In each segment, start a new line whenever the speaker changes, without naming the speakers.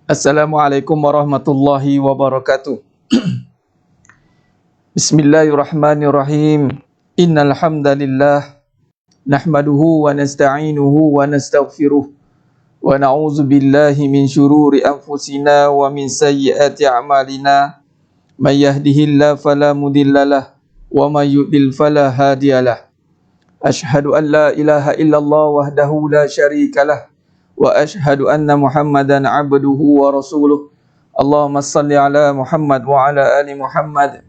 Assalamualaikum warahmatullahi wabarakatuh. Bismillahirrahmanirrahim. Innal hamdalillah nahmaduhu wa nasta'inuhu wa nastaghfiruh wa na'udzu billahi min syururi anfusina wa min sayyiati a'malina. May yahdihillahu fala mudhillalah wa may yudlil fala hadiyalah. Asyhadu an la ilaha illallah wahdahu la syarikalah wa asyhadu anna Muhammadan abduhu wa rasuluh. Allahumma salli ala Muhammad wa ala ali Muhammad.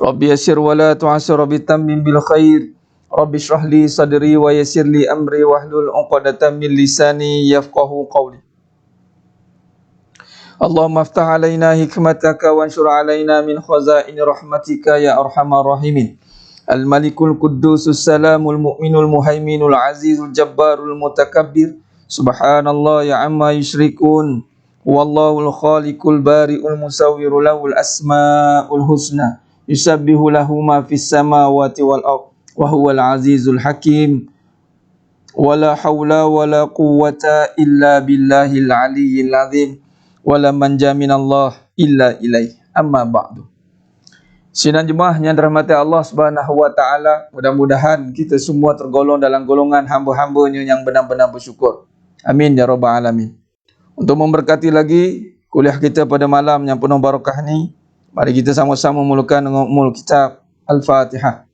Rabbi yassir wa la tu'assir, rabbi tammim bil khair. Rabbi shrah li sadri wa yassir li amri wahlul 'uqdatam min lisani yafqahu qawli. Allahumma aftah alaina hikmataka wa anshur alaina min khazain rahmatika ya arhamar rahimin. Al-Malikul Quddusus Salamul Mu'minul Muhaiminul Azizul Jabbarul Mutakabbir. Subhanallah ya amma yusyrikun. Wallahul khaliqul bari'ul musawwiru lahul asma'ul husna. Yusabbihu lahu ma fis samawati wal ardh wa huwal azizul hakim. Wala hawla wala quwwata illa billahil aliyyil azim. Wala manja minallah illa ilaih. Amma ba'du. Sidang jemaah yang dirahmati Allah Subhanahu wa taala, mudah-mudahan kita semua tergolong dalam golongan hamba-hambanya yang benar-benar bersyukur. Amin ya rabbal alamin. Untuk memberkati lagi kuliah kita pada malam yang penuh barakah ni, mari kita sama-sama mulakan dengan ummul kitab Al-Fatihah.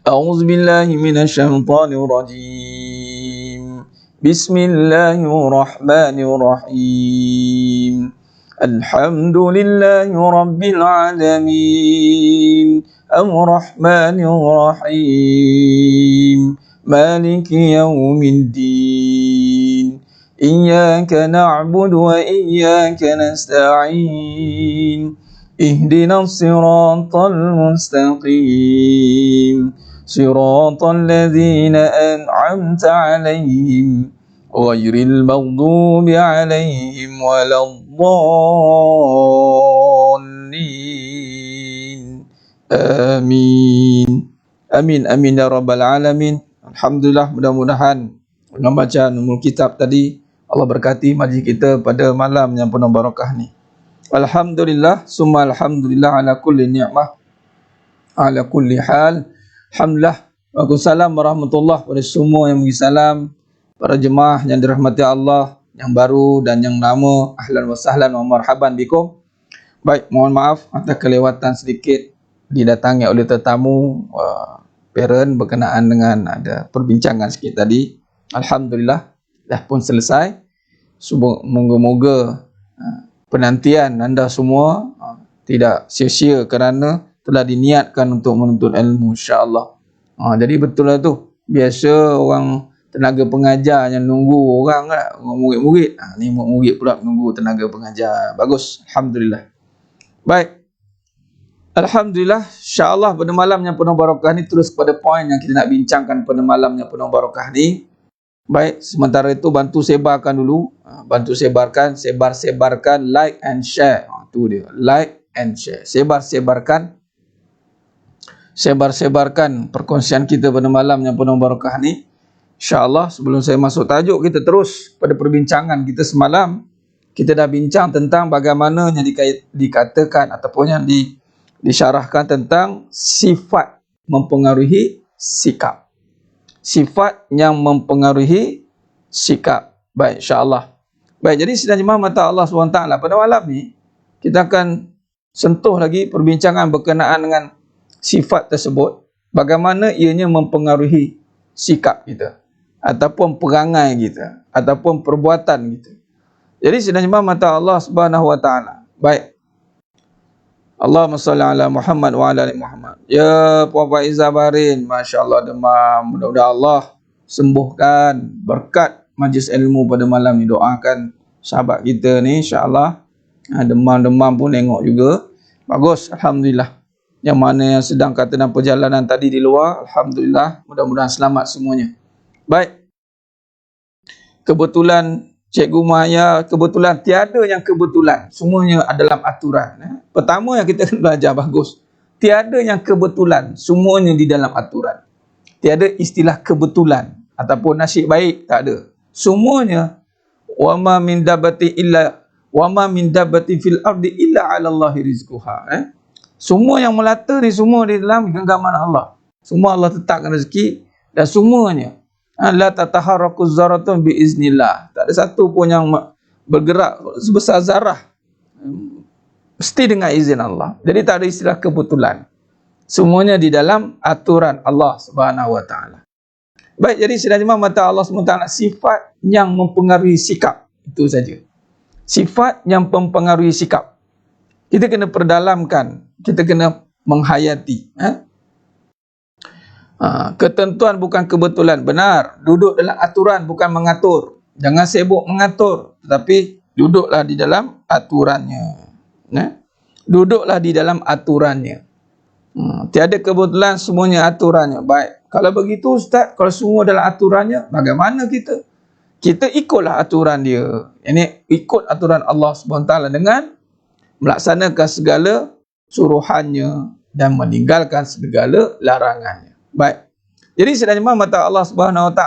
A'udzu billahi minasyaitonir rajim. Bismillahirrahmanirrahim. Alhamdulillahi rabbil alamin. Ar-Rahmanir Rahim. Maliki yaumiddin. Iyyaka na'budu wa iyyaka nasta'in. Ihdinas siratal mustaqim. Siratal ladzina an'amta 'alaihim ghairil maghdubi 'alaihim waladdallin. Amin. Amin amin ya rabbal alamin. Alhamdulillah, mudah-mudahan dengan bacaan ummul kitab tadi Allah berkati majlis kita pada malam yang penuh barakah ni. Alhamdulillah, summa alhamdulillah ala kulli ni'mah ala kulli hal. Alhamdulillah, waalaikumsalam warahmatullahi pada semua yang bagi salam, para jemaah yang dirahmati Allah, yang baru dan yang lama, ahlan wa sahlan wa marhaban bikum. Baik, mohon maaf atas kelewatan sedikit didatangi oleh tetamu parent berkenaan dengan ada perbincangan sikit tadi. Alhamdulillah dah pun selesai. Moga-moga penantian anda semua tidak sia-sia kerana telah diniatkan untuk menuntut ilmu, insya-Allah. Jadi betul lah tu. Biasa orang tenaga pengajar yang nunggu orang lah, orang murid-murid. Ni murid pula menunggu tenaga pengajar. Bagus, alhamdulillah. Baik. Alhamdulillah, insya-Allah pada malam yang penuh barakah ni terus pada poin yang kita nak bincangkan pada malam yang penuh barakah ni. Baik, sementara itu bantu sebarkan dulu. Bantu sebarkan, sebar-sebarkan, like and share. Tu dia, like and share. Sebar-sebarkan. Sebar-sebarkan perkongsian kita pada malam yang penuh barakah ni. InsyaAllah, sebelum saya masuk tajuk, kita terus pada perbincangan kita semalam. Kita dah bincang tentang bagaimana yang dikatakan ataupun yang disyarahkan tentang sifat mempengaruhi sikap. Sifat yang mempengaruhi sikap. Baik, insyaAllah. Baik, jadi sidang jemaah mata Allah SWT, pada malam ni kita akan sentuh lagi perbincangan berkenaan dengan sifat tersebut, bagaimana ianya mempengaruhi sikap kita ataupun perangai kita ataupun perbuatan kita. Jadi sidang jemaah mata Allah Subhanahu wa taala. Baik. Allahumma salli ala Muhammad wa ala ali Muhammad. Ya Puan Faizah Barin, masya-Allah demam. Mudah-mudahan Allah sembuhkan berkat majlis ilmu pada malam ni. Doakan sahabat kita ni, insya-Allah. Demam-demam pun tengok juga. Bagus, alhamdulillah. Yang mana yang sedang kata dalam perjalanan tadi di luar, alhamdulillah, mudah-mudahan selamat semuanya. Baik. Kebetulan Cikgu Maya, kebetulan tiada yang kebetulan. Semuanya dalam aturan. Pertama yang kita kena belajar, bagus. Tiada yang kebetulan. Semuanya di dalam aturan. Tiada istilah kebetulan ataupun nasib baik, tak ada. semuanya wama min dabbati fil ardi illa 'ala Allahi rizquha. Semua yang melata ni semua di dalam genggaman Allah. Semua Allah tetapkan rezeki, dan semuanya la tataharraku zarratun bi iznillah. Tak ada satu pun yang bergerak sebesar zarah, mesti dengan izin Allah. Jadi tak ada istilah kebetulan. Semuanya di dalam aturan Allah Subhanahu wa taala. Baik, jadi sidang jemaah mata Allah SWT, sifat yang mempengaruhi sikap, itu saja. Sifat yang mempengaruhi sikap. Kita kena perdalamkan, kita kena menghayati. Ketentuan bukan kebetulan, benar. Duduk dalam aturan bukan mengatur. Jangan sibuk mengatur, tetapi duduklah di dalam aturannya. Duduklah di dalam aturannya. Tiada kebetulan, semuanya aturannya. Baik, kalau begitu Ustaz, kalau semua dalam aturannya, bagaimana kita? Kita ikutlah aturan dia. Ini ikut aturan Allah SWT dengan melaksanakan segala suruhannya dan meninggalkan segala larangannya. Baik, jadi sedang jemaah mata Allah SWT,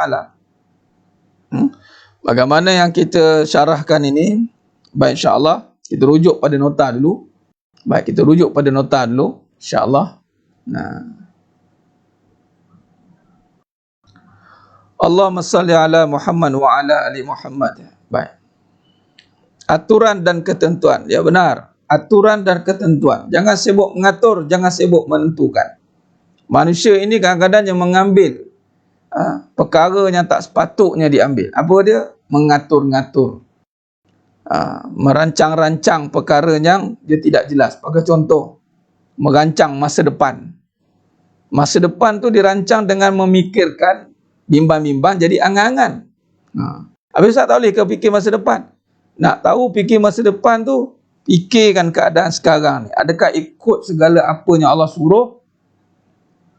bagaimana yang kita syarahkan ini? Baik, insyaAllah kita rujuk pada nota dulu. Baik, kita rujuk pada nota dulu, insyaAllah. Allahumma salli ala Muhammad wa ala ali Muhammad. Baik. Aturan dan ketentuan. Ya, benar. Aturan dan ketentuan. Jangan sibuk mengatur, jangan sibuk menentukan. Manusia ini kadang-kadang yang mengambil perkara yang tak sepatutnya diambil. Apa dia? Mengatur-ngatur. Merancang-rancang perkara yang dia tidak jelas. Sebagai contoh, merancang masa depan. Masa depan tu dirancang dengan memikirkan bimbang-bimbang jadi angan-angan. Habis tak boleh kau fikir masa depan. Nak tahu fikir masa depan tu, fikirkan keadaan sekarang ni. Adakah ikut segala apa yang Allah suruh,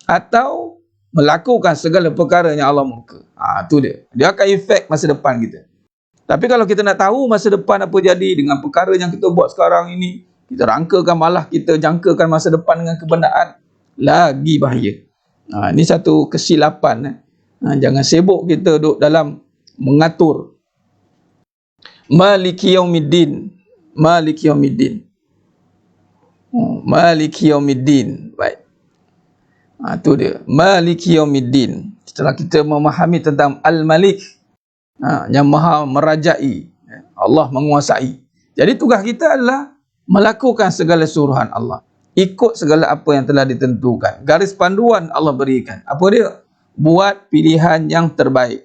atau melakukan segala perkara yang Allah murka? Tu dia. Dia akan efek masa depan kita. Tapi kalau kita nak tahu masa depan apa jadi dengan perkara yang kita buat sekarang ini, kita rangkakan, malah kita jangkakan masa depan dengan kebenaran, lagi bahaya. Ini satu kesilapan. Jangan sibuk kita duduk dalam mengatur. Maliki yaumiddin. Maliki yaumiddin. Maliki yaumiddin. Baik. Itu dia. Maliki yaumiddin. Setelah kita memahami tentang Al-Malik, yang maha merajai, Allah menguasai. Jadi tugas kita adalah melakukan segala suruhan Allah. Ikut segala apa yang telah ditentukan. Garis panduan Allah berikan. Apa dia? Buat pilihan yang terbaik.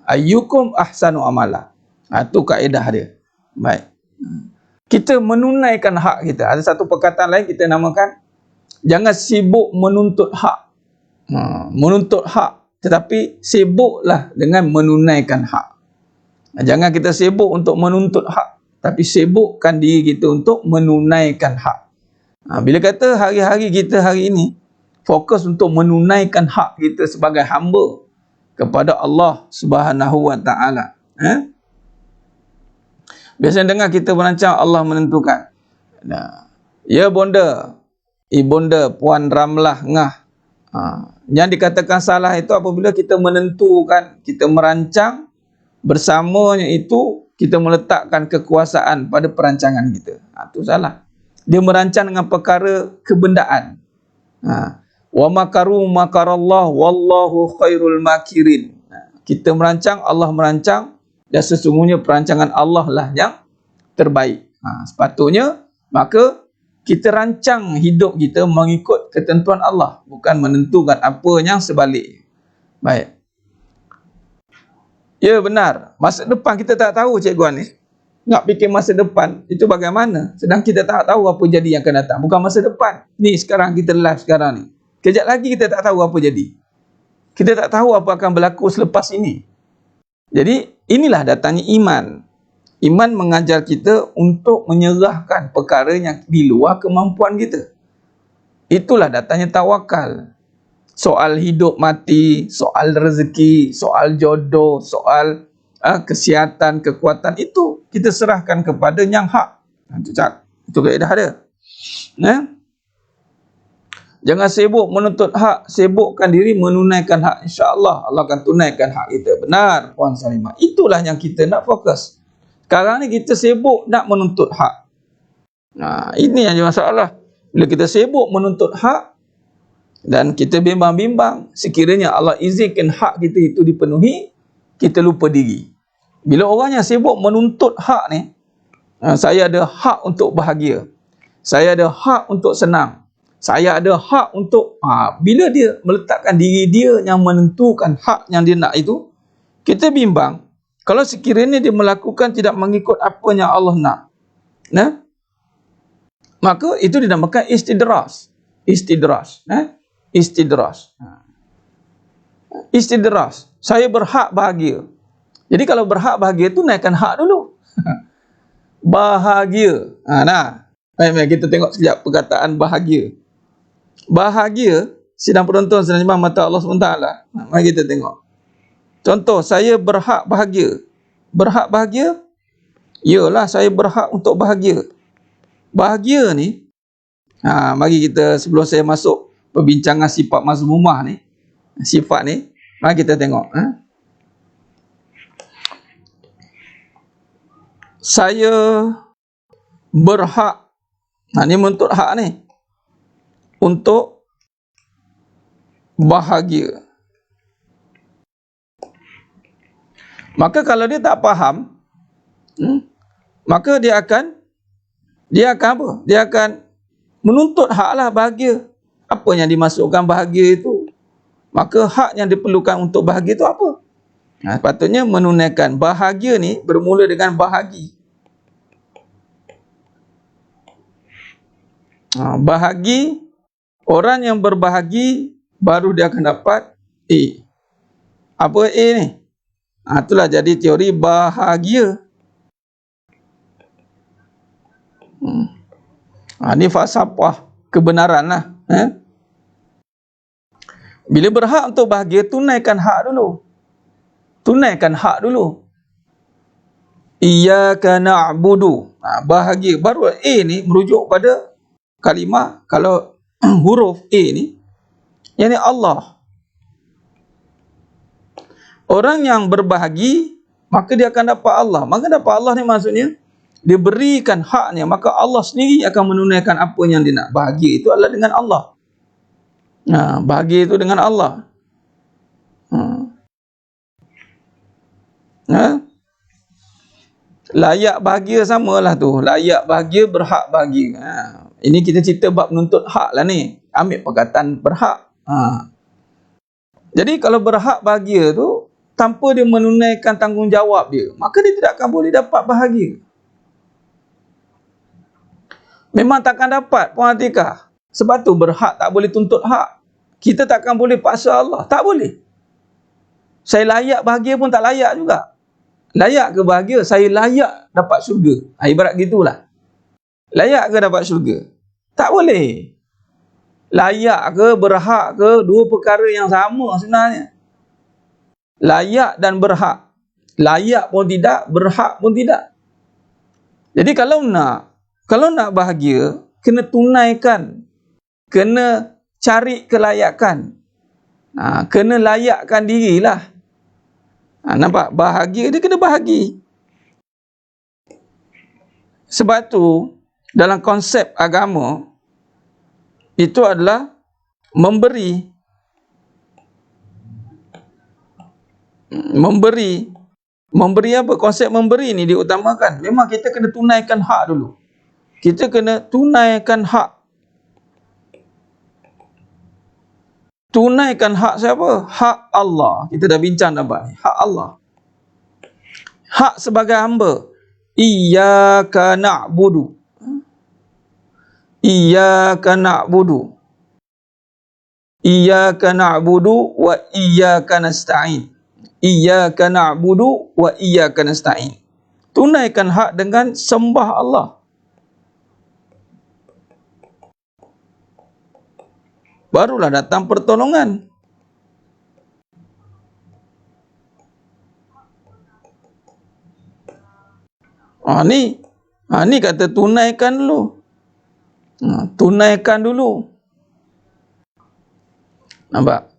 Ayyukum ahsanu amala. Itu kaedah dia. Baik. Kita menunaikan hak kita. Ada satu perkataan lain kita namakan, jangan sibuk menuntut hak. Menuntut hak, tetapi sibuklah dengan menunaikan hak. Jangan kita sibuk untuk menuntut hak, tapi sibukkan diri kita untuk menunaikan hak. Bila kata hari-hari kita hari ini fokus untuk menunaikan hak kita sebagai hamba kepada Allah Subhanahu wa taala. Biasanya dengar kita merancang, Allah menentukan. Ya bonda, ibunda, puan Ramlah ngah. Yang dikatakan salah itu apabila kita menentukan, kita merancang, bersamanya itu kita meletakkan kekuasaan pada perancangan kita. Itu salah. Dia merancang dengan perkara kebendaan. Wa makaru makarallah wallahu khairul makirin. Kita merancang, Allah merancang, dan sesungguhnya perancangan Allah lah yang terbaik. Sepatutnya maka kita rancang hidup kita mengikut ketentuan Allah, bukan menentukan apa yang sebalik. Baik. Ya, benar. Masa depan kita tak tahu, cikgu ni. Nak fikir masa depan itu bagaimana? Sedang kita tak tahu apa jadi yang akan datang. Bukan masa depan. Ni sekarang kita live sekarang ni. Kejap lagi kita tak tahu apa jadi. Kita tak tahu apa akan berlaku selepas ini. Jadi inilah datangnya iman. Iman mengajar kita untuk menyerahkan perkara yang di luar kemampuan kita. Itulah datangnya tawakal. Soal hidup mati, soal rezeki, soal jodoh, soal kesihatan, kekuatan, itu kita serahkan kepada yang hak. Itu kaedah dia. Jangan sibuk menuntut hak, sibukkan diri menunaikan hak. InsyaAllah Allah akan tunaikan hak kita. Benar, Puan Salimah. Itulah yang kita nak fokus. Sekarang ni kita sibuk nak menuntut hak. Ini yang jadi masalah. Bila kita sibuk menuntut hak dan kita bimbang-bimbang, sekiranya Allah izinkan hak kita itu dipenuhi, kita lupa diri. Bila orang yang sibuk menuntut hak ni, saya ada hak untuk bahagia, saya ada hak untuk senang, saya ada hak untuk, bila dia meletakkan diri dia yang menentukan hak yang dia nak itu, kita bimbang. Kalau sekiranya dia melakukan tidak mengikut apa yang Allah nak, maka itu dinamakan istidras. Istidras. Istidras. Saya berhak bahagia. Jadi kalau berhak bahagia tu naikkan hak dulu. Bahagia. Mari kita tengok sekejap perkataan bahagia. Bahagia, sidang penonton, sidang jemaah mata Allah SWT. Mari kita tengok. Contoh, saya berhak bahagia. Berhak bahagia? Yalah, saya berhak untuk bahagia. Bahagia ni, mari kita, sebelum saya masuk perbincangan sifat mazmumah ni, sifat ni, mari kita tengok. Saya berhak, ni menuntut hak ni, untuk bahagia. Maka kalau dia tak faham, maka dia akan apa? Dia akan menuntut hak lah bahagia. Apa yang dimasukkan bahagia itu? Maka hak yang diperlukan untuk bahagia itu apa? Patutnya menunaikan bahagia ni bermula dengan bahagi. Bahagi, orang yang berbahagi baru dia akan dapat A. Apa A ni? Itulah jadi teori bahagia. Ini falsafah kebenaran lah. Bila berhak untuk bahagia, tunaikan hak dulu. Tunaikan hak dulu. Iyyaka na'budu. Bahagia. Baru A ni merujuk pada kalimah. Kalau huruf A ni, yang ni Allah. Orang yang berbahagi, maka dia akan dapat Allah. Maka dapat Allah ni maksudnya, dia berikan haknya, maka Allah sendiri akan menunaikan apa yang dia nak. Bahagia itu adalah dengan Allah. Bahagia itu dengan Allah. Layak bahagia samalah tu. Layak bahagia, berhak bahagia. Ini kita cerita bab menuntut hak lah ni. Ambil perkataan berhak. Jadi kalau berhak bahagia tu, tanpa dia menunaikan tanggungjawab dia, maka dia tidak akan boleh dapat bahagia. Memang takkan dapat, Puan Atikah. Sebab tu berhak tak boleh tuntut hak. Kita takkan boleh paksa Allah. Tak boleh. Saya layak bahagia pun tak layak juga. Layak ke bahagia? Saya layak dapat syurga. Ibarat gitulah. Layak ke dapat syurga? Tak boleh. Layak ke, berhak ke, dua perkara yang sama sebenarnya. Layak dan berhak. Layak pun tidak, berhak pun tidak. Jadi kalau nak bahagia, kena tunaikan. Kena cari kelayakan. Kena layakkan dirilah. Nampak? Bahagia, dia kena bahagi. Sebab tu, dalam konsep agama, itu adalah memberi. Memberi apa? Konsep memberi ni diutamakan. Memang kita kena tunaikan hak dulu. Kita kena tunaikan hak. Tunaikan hak siapa? Hak Allah. Kita dah bincang nampak ni. Hak Allah. Hak sebagai hamba. Iyyaka na'budu. Iyyaka na'budu. Iyyaka na'budu wa iyyaka nasta'in. Iyyaka na'budu wa iyyaka nasta'in. Tunaikan hak dengan sembah Allah. Barulah datang pertolongan. Ni kata tunaikan dulu. Tunaikan dulu. Nampak?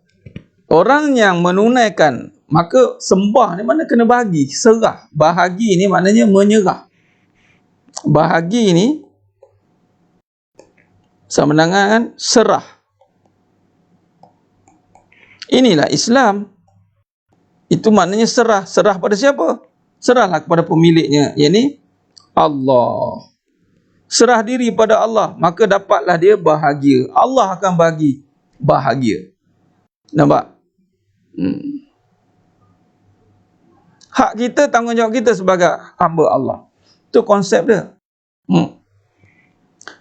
Orang yang menunaikan, maka sembah ni mana kena bahagi, serah. Bahagi ni maknanya menyerah. Bahagi ni sama dengan serah. Inilah Islam. Itu maknanya serah. Serah pada siapa? Serahlah kepada pemiliknya, yakni Allah. Serah diri pada Allah, maka dapatlah dia bahagia. Allah akan bagi bahagia. Nampak? Hak kita, tanggungjawab kita sebagai hamba Allah. Itu konsep dia.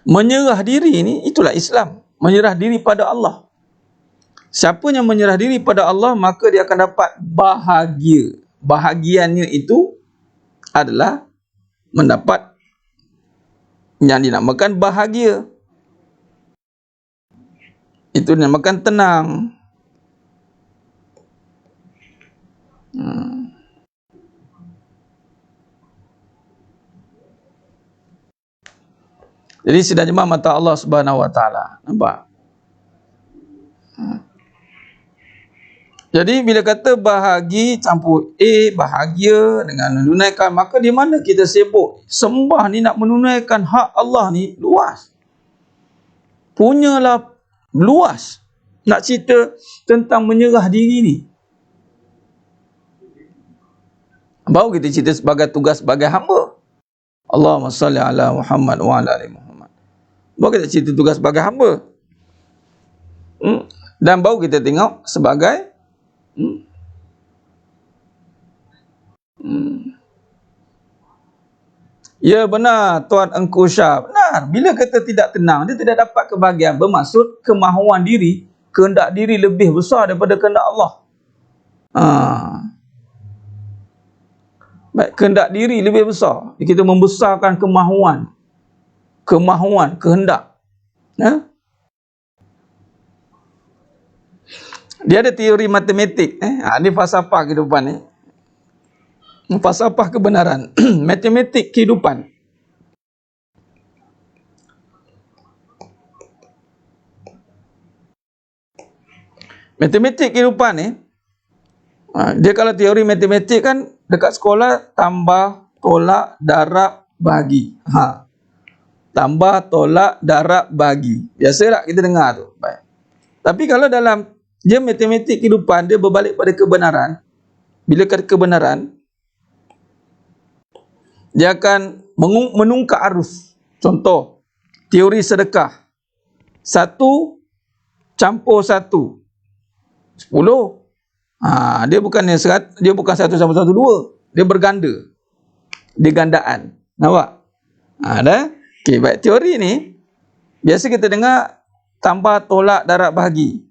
Menyerah diri ni, itulah Islam. Menyerah diri pada Allah. Siapa yang menyerah diri pada Allah, maka dia akan dapat bahagia. Bahagiannya itu adalah mendapat yang dinamakan bahagia. Itu dinamakan tenang. Jadi sedang jemaah mata Allah Subhanahu Wa Taala. Nampak? Jadi bila kata bahagi campur bahagia dengan menunaikan, maka di mana kita sibuk? Sembah ni nak menunaikan hak Allah ni luas. Punyalah luas. Nak cerita tentang menyerah diri ni. Baru kita cerita sebagai tugas sebagai hamba. Allahumma salli ala Muhammad wa ala ali Muhammad. Baru kita cerita tugas sebagai hamba. Dan baru kita tengok sebagai ya benar Tuan Engku Syah. Benar. Bila kata tidak tenang, dia tidak dapat kebahagiaan. Bermaksud kemahuan diri, kehendak diri lebih besar daripada kehendak Allah. Baik, kehendak diri lebih besar. Kita membesarkan kemahuan, kehendak. Dia ada teori matematik. Ini falsafah kehidupan ni. Falsafah kebenaran. Matematik kehidupan. Matematik kehidupan ni, dia kalau teori matematik kan dekat sekolah tambah, tolak, darab, bahagi. Tambah, tolak, darab, bahagi. Biasa tak kita dengar tu. Baik. Tapi kalau dalam dia matematik kehidupan, dia berbalik pada kebenaran. Bila kata kebenaran, dia akan menungkak arus. Contoh, teori sedekah. 1 campur 1, 10. Dia bukan 1 campur 1, 2. Dia berganda. Dia gandaan. Nampak? Dah? Okey, baik. Teori ni, biasa kita dengar tambah, tolak, darab, bahagi.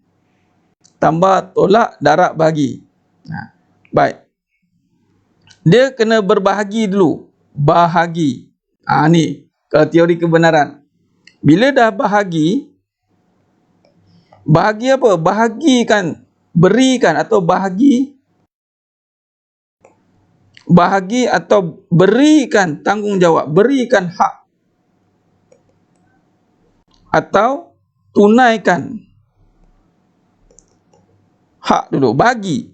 Tambah, tolak, darab, bahagi. Baik. Dia kena berbahagi dulu. Bahagi. Ni kalau teori kebenaran. Bila dah bahagi apa? Bahagikan, berikan atau bahagi atau berikan tanggungjawab, berikan hak atau tunaikan hak dulu, bagi.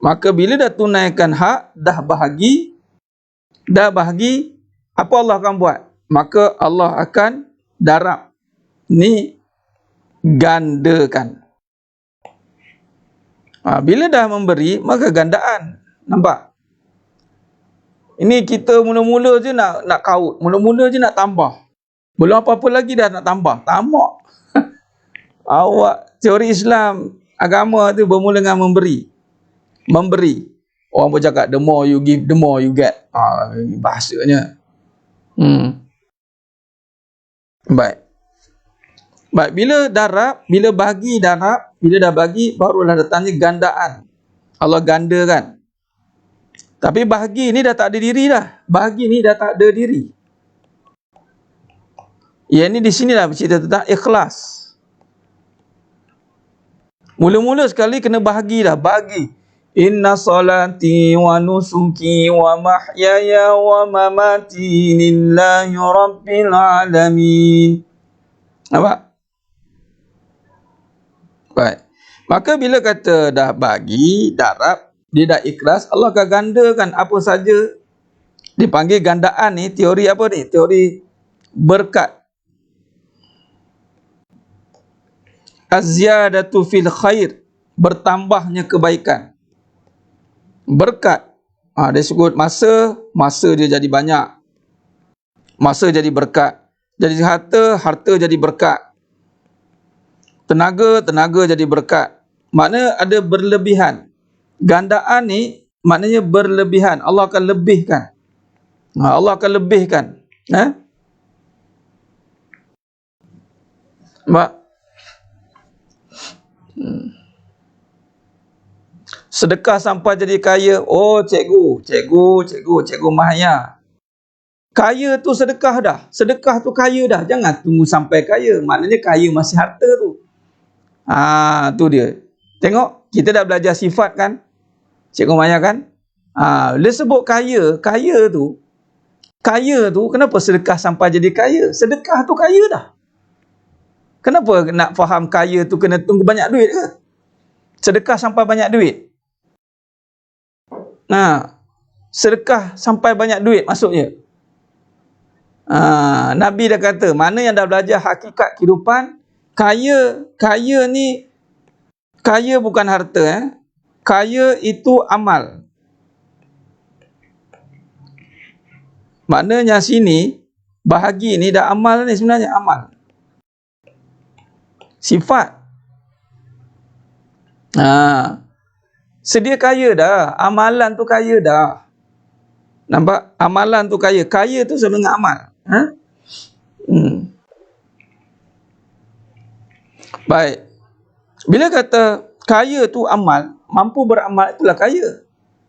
Maka bila dah tunaikan hak, dah bahagi, apa Allah akan buat? Maka Allah akan darab. Ni gandakan. Bila dah memberi, maka gandaan. Nampak? Ini kita mula-mula je nak kaut, mula-mula je nak tambah. Belum apa-apa lagi dah nak tambah. Tamak. Awak teori Islam agama tu bermula dengan memberi. Orang pun cakap the more you give, the more you get. Bahasanya. Baik. Bila darab, bila bagi darab, bila dah bagi, barulah datangnya gandaan. Allah gandakan. Tapi bahagi ni dah tak ada diri dah. Bahagi ni dah tak ada diri. Yang ni di sinilah bercerita tentang ikhlas. Mula-mula sekali kena bahagi dah. Bagi. Inna salati wa nusuki wa mahyaya wa mamati lillahi rabbil alamin. Nampak? Baik. Maka bila kata dah bagi, darab, dia dah ikhlas, Allah akan gandakan apa saja. Dipanggil gandaan ni, teori apa ni? Teori berkat. Az-ziyadatu fil khair, bertambahnya kebaikan. Berkat. Dia sebut masa dia jadi banyak. Masa jadi berkat. Jadi harta jadi berkat. Tenaga jadi berkat. Makna ada berlebihan. Gandaan ni maknanya berlebihan. Allah akan lebihkan. Allah akan lebihkan. Sedekah sampai jadi kaya. Oh, cikgu Mahaya. Kaya tu sedekah dah. Sedekah tu kaya dah. Jangan tunggu sampai kaya. Maknanya kaya masih harta tu. Tu dia. Tengok, kita dah belajar sifat kan? Cikgu Mahaya kan? Dia sebut kaya tu, kenapa sedekah sampai jadi kaya? Sedekah tu kaya dah. Kenapa nak faham kaya tu kena tunggu banyak duit ke? Sedekah sampai banyak duit. Sedekah sampai banyak duit maksudnya. Nabi dah kata, mana yang dah belajar hakikat kehidupan, kaya ni, kaya bukan harta. Kaya itu amal. Maknanya sini, bahagi ni dah amal ni sebenarnya amal. Sifat. Sedia kaya dah. Amalan tu kaya dah. Nampak? Amalan tu kaya. Kaya tu sama dengan amal. Baik. Bila kata kaya tu amal, mampu beramal itulah kaya.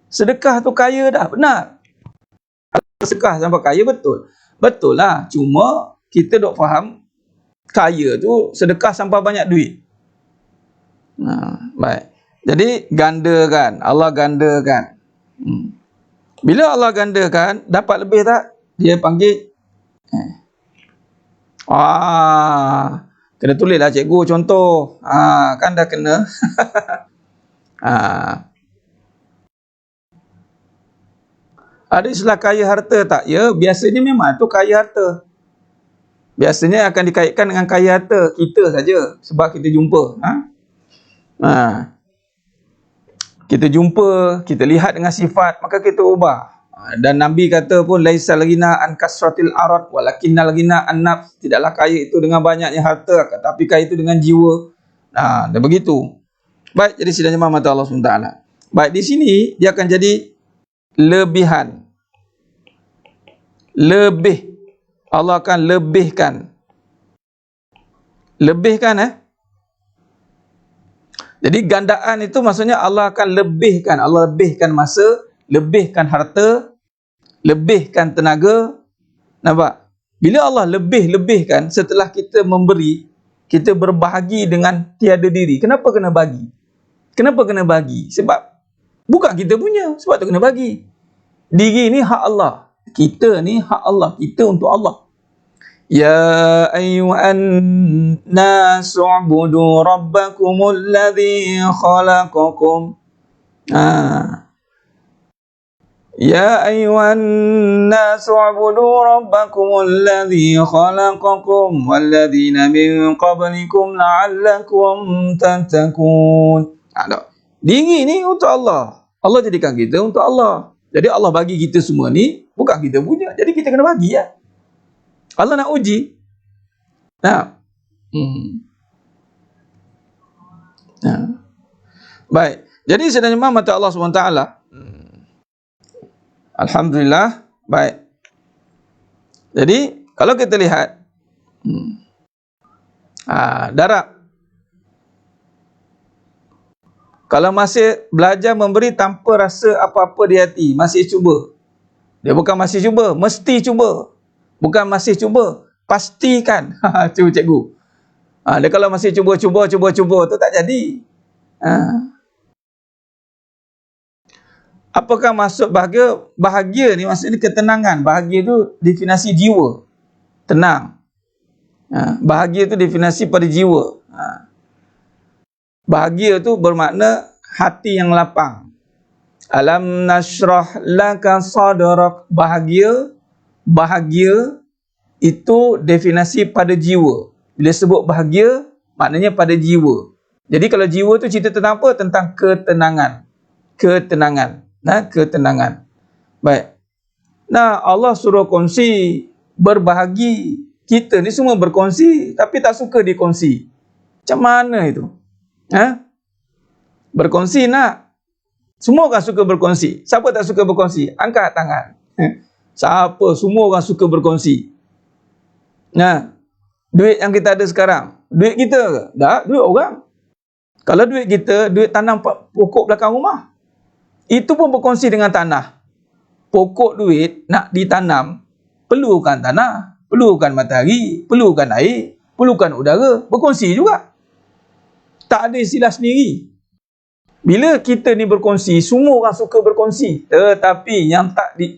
Sedekah tu kaya dah. Benar. Sedekah sampai kaya betul. Betul lah. Cuma kita dok faham kaya tu sedekah sampai banyak duit. Baik. Jadi gandakan. Allah gandakan. Bila Allah gandakan, dapat lebih tak? Dia panggil kena tulis lah cikgu contoh. Kan dah kena. Ada istilah kaya harta tak? Ya, biasanya memang tu kaya harta. Biasanya akan dikaitkan dengan kaya harta kita saja sebab kita jumpa. Kita jumpa, kita lihat dengan sifat, maka kita ubah. Dan Nabi kata pun laisal ghina an kasratil arad walakinnal ghina an nafs. Tidaklah kaya itu dengan banyaknya harta, tapi kaya itu dengan jiwa. Dan begitu. Baik, jadi sidangnya mata Allah SWT. Baik, di sini dia akan jadi lebihan. Lebih. Allah akan lebihkan. Lebihkan Jadi gandaan itu maksudnya Allah akan lebihkan. Allah lebihkan masa, lebihkan harta, lebihkan tenaga. Nampak? Bila Allah lebihkan, setelah kita memberi, kita berbahagi dengan tiada diri. Kenapa kena bagi? Kenapa kena bagi? Sebab bukan kita punya. Sebab tu kena bagi. Diri ni hak Allah. Kita ni hak Allah. Kita untuk Allah. Ya ayyuhan nasu ubudu rabbakumul ladzi khalaqakum. Ya ayyuhan nasu ubudu rabbakumul ladzi khalaqakum wal ladzina min qablikum la'allakum tattaqun. Diri ni untuk Allah. Allah jadikan kita untuk Allah. Jadi Allah bagi kita semua ni bukan kita punya. Jadi kita kena bagi ya. Allah nak uji. Baik. Jadi sebenarnya mata Allah SWT. Alhamdulillah. Baik. Jadi kalau kita lihat darab. Kalau masih belajar memberi tanpa rasa apa-apa di hati, masih cuba. Dia bukan masih cuba, mesti cuba. Bukan masih cuba, pastikan. Cuba cikgu. Dia kalau masih cuba tu tak jadi. Apakah maksud bahagia? Bahagia ni maksudnya ketenangan. Bahagia tu definisi jiwa. Tenang. Bahagia tu definisi pada jiwa. Bahagia tu bermakna hati yang lapang. Alam nashrah laka sadrak. Bahagia itu definisi pada jiwa. Bila sebut bahagia, maknanya pada jiwa. Jadi kalau jiwa tu cerita tentang apa? Tentang ketenangan. Ketenangan. Baik. Nah, Allah suruh kongsi, berbahagi. Kita ni semua berkongsi, tapi tak suka dikongsi. Macam mana itu? Berkongsi nak. Semua orang suka berkongsi. Siapa tak suka berkongsi? Angkat tangan. Siapa? Semua orang suka berkongsi. Nah, duit yang kita ada sekarang, duit kita ke? Tak, duit orang. Kalau duit kita, duit tanam pokok belakang rumah, itu pun berkongsi dengan tanah. Pokok duit nak ditanam, perlukan tanah, perlukan matahari, perlukan air, perlukan udara, berkongsi juga. Tak ada istilah sendiri. Bila kita ni berkongsi, semua orang suka berkongsi. Tetapi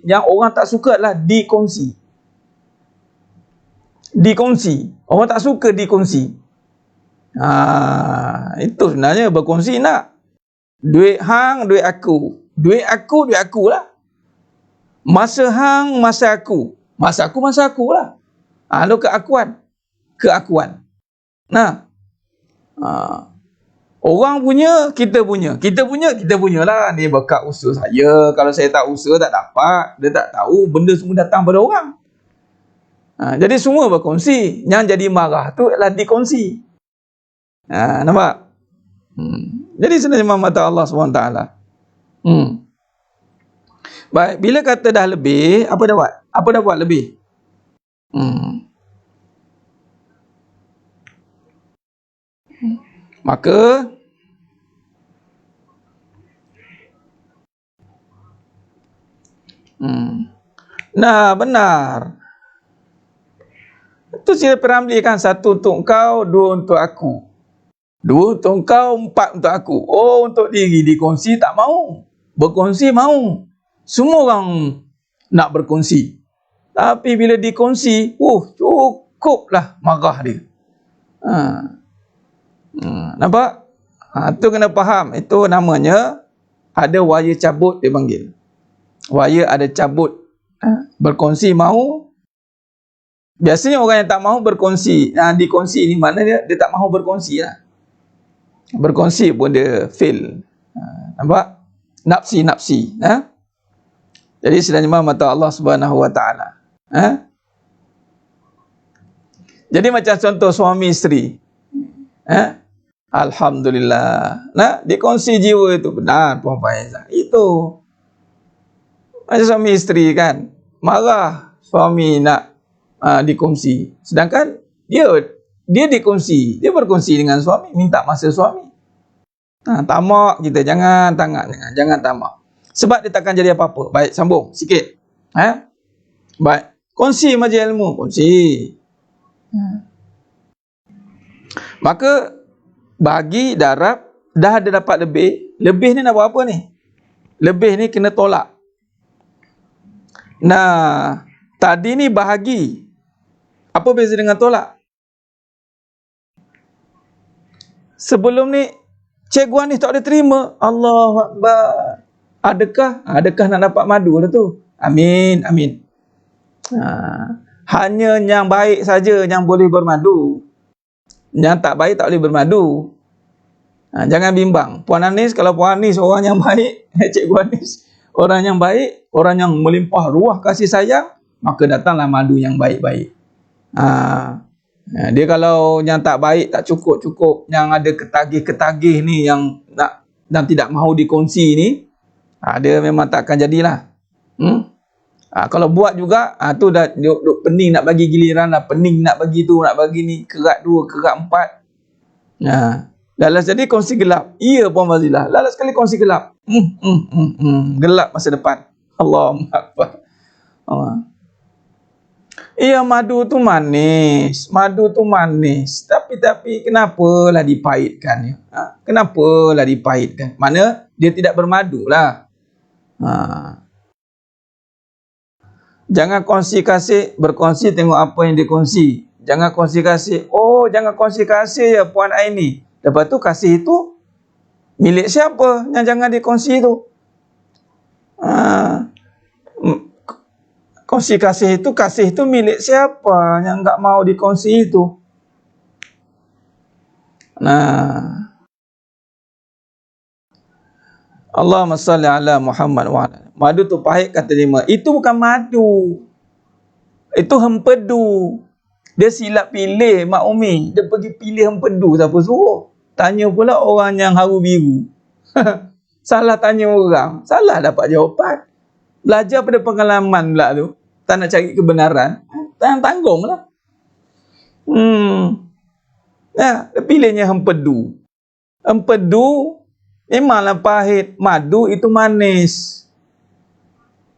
yang orang tak suka adalah dikongsi. Orang tak suka dikongsi. Itu sebenarnya berkongsi nak. Duit hang, duit aku. Duit aku lah. Masa hang, masa aku. Masa aku lah. Itu keakuan. Nah. Orang punya, kita punya. Kita punya lah. Ni berkat usaha saya. Kalau saya tak usaha, tak dapat. Dia tak tahu. Benda semua datang pada orang. Jadi semua berkongsi. Yang jadi marah tu adalah dikongsi. Nampak? Jadi sebenarnya mata Allah SWT. Baik, bila kata dah lebih, apa dah buat? Apa dah buat lebih? Maka nah, benar. Itu Sila Piramli kan, 1 untuk kau, 2 untuk aku. 2 untuk kau, 4 untuk aku. Oh, untuk diri dikongsi tak mau. Berkongsi mau. Semua orang nak berkongsi. Tapi bila dikongsi, cukuplah marah dia. Nampak? Itu kena faham. Itu namanya ada waya cabut dia panggil. Waya ada cabut. Berkongsi mau. Biasanya orang yang tak mahu berkongsi, dikongsi ni mana dia tak mahu berkongsi lah. Berkongsi pun dia fail. Nampak? Nafsi. Jadi sebenarnya mata Allah Subhanahu Wa Taala. Jadi macam contoh suami isteri. Alhamdulillah. Dikongsi jiwa itu benar Puan Faizah. Itu macam suami isteri kan. Marah suami nak dikongsi. Sedangkan dia dikongsi. Dia berkongsi dengan suami, minta masa suami. Tamak kita, jangan tamak. Sebab dia takkan jadi apa-apa. Baik, sambung sikit. Baik, kongsi majlis ilmu, kongsi. Maka bagi darab dah ada dapat lebih. Lebih ni nak buat apa ni? Lebih ni kena tolak. Nah, tadi ni bahagi. Apa beza dengan tolak? Sebelum ni Cikgu Anis tak boleh terima. Allahu Akbar. Adakah nak dapat madu lah tu? Amin. Hanya yang baik saja yang boleh bermadu. Yang tak baik tak boleh bermadu. Jangan bimbang. Puan Anis, kalau Puan Anis orang yang baik, Cikgu Anis orang yang baik, orang yang melimpah ruah kasih sayang, maka datanglah madu yang baik-baik. Dia kalau yang tak baik, tak cukup, yang ada ketagih-ketagih ni yang nak dan tidak mahu dikongsi ni, dia memang tak akan jadilah. Kalau buat juga, tu dah duk pening nak bagi giliran lah, pening nak bagi tu, nak bagi ni, kerat 2, kerat 4. Lalas jadi kongsi gelap. Iya Puan Fazilah, lalas sekali kongsi gelap. Gelap masa depan. Allahu Akbar. Iya, madu tu manis. Tapi kenapalah dipahitkan? Kenapalah dipahitkan? Mana dia tidak bermadu lah. Jangan kongsi kasih, berkongsi tengok apa yang dikongsi. Jangan kongsi kasih. Jangan kongsi kasih ya Puan Aini. Lepas tu kasih itu Milik siapa yang jangan dikongsi tu? Kongsi kasih itu milik siapa yang enggak mau dikongsi itu? Nah, Allahumma salli ala Muhammad wa ala. Madu tu pahit kata lima. Itu bukan madu. Itu hempedu. Dia silap pilih Mak Umi. Dia pergi pilih hempedu. Siapa suruh? Tanya pula orang yang haru biru. Salah tanya orang. Salah dapat jawapan. Belajar pada pengalaman pula tu. Tak nak cari kebenaran. Tanggung lah. Ya, dia pilihnya hempedu. Empedu memanglah pahit. Madu itu manis.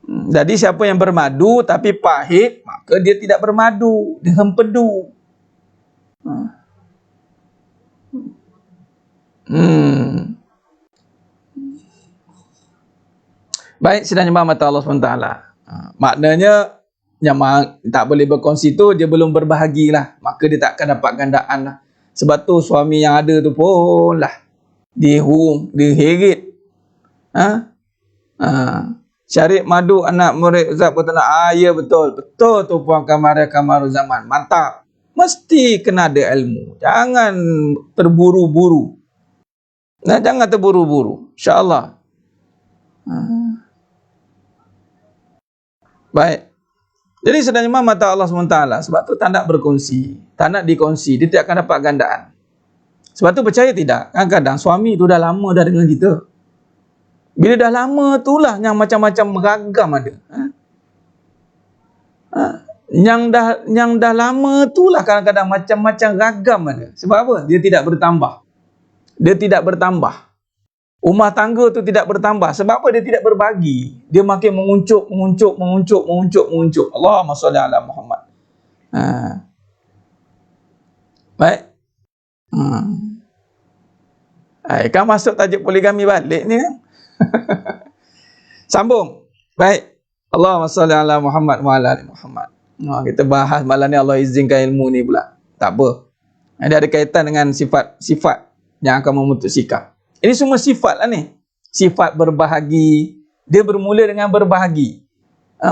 Jadi siapa yang bermadu tapi pahit, maka dia tidak bermadu. Dia hempedu. Baik, sedang nyembah mata Allah SWT. Maknanya yang tak boleh berkongsi tu dia belum berbahagilah. Maka dia tak akan dapat gandaan lah. Sebab tu suami yang ada tu pun lah diherit. Syarif madu anak murid Ustaz pun tak nak. Ya betul. Betul tu Puan Kamaru Zaman. Mantap. Mesti kena ada ilmu. Jangan terburu-buru. Jangan terburu-buru. InsyaAllah. Baik. Jadi sebenarnya mata Allah SWT. Sebab tu tak nak berkongsi. Tak nak dikongsi. Dia tidak akan dapat gandaan. Sebab tu percaya tidak? Kadang-kadang suami tu dah lama dah dengan kita. Bila dah lama tu lah yang macam-macam beragam ada. Yang dah lama tu lah kadang-kadang macam-macam ragam ada. Sebab apa? Dia tidak bertambah. Dia tidak bertambah. Rumah tangga tu tidak bertambah. Sebab apa? Dia tidak berbagi. Dia makin menguncup. Allahumma salli ala Muhammad. Baik. Kan masuk tajuk poligami balik ni kan? Sambung. Baik. Allahumma salli ala Muhammad wa ala ali Muhammad. Kita bahas malam ni Allah izinkan ilmu ni pula. Tak apa. Dia ada kaitan dengan sifat yang akan memutus sikap. Ini semua sifat lah ni. Sifat berbahagi. Dia bermula dengan berbahagi.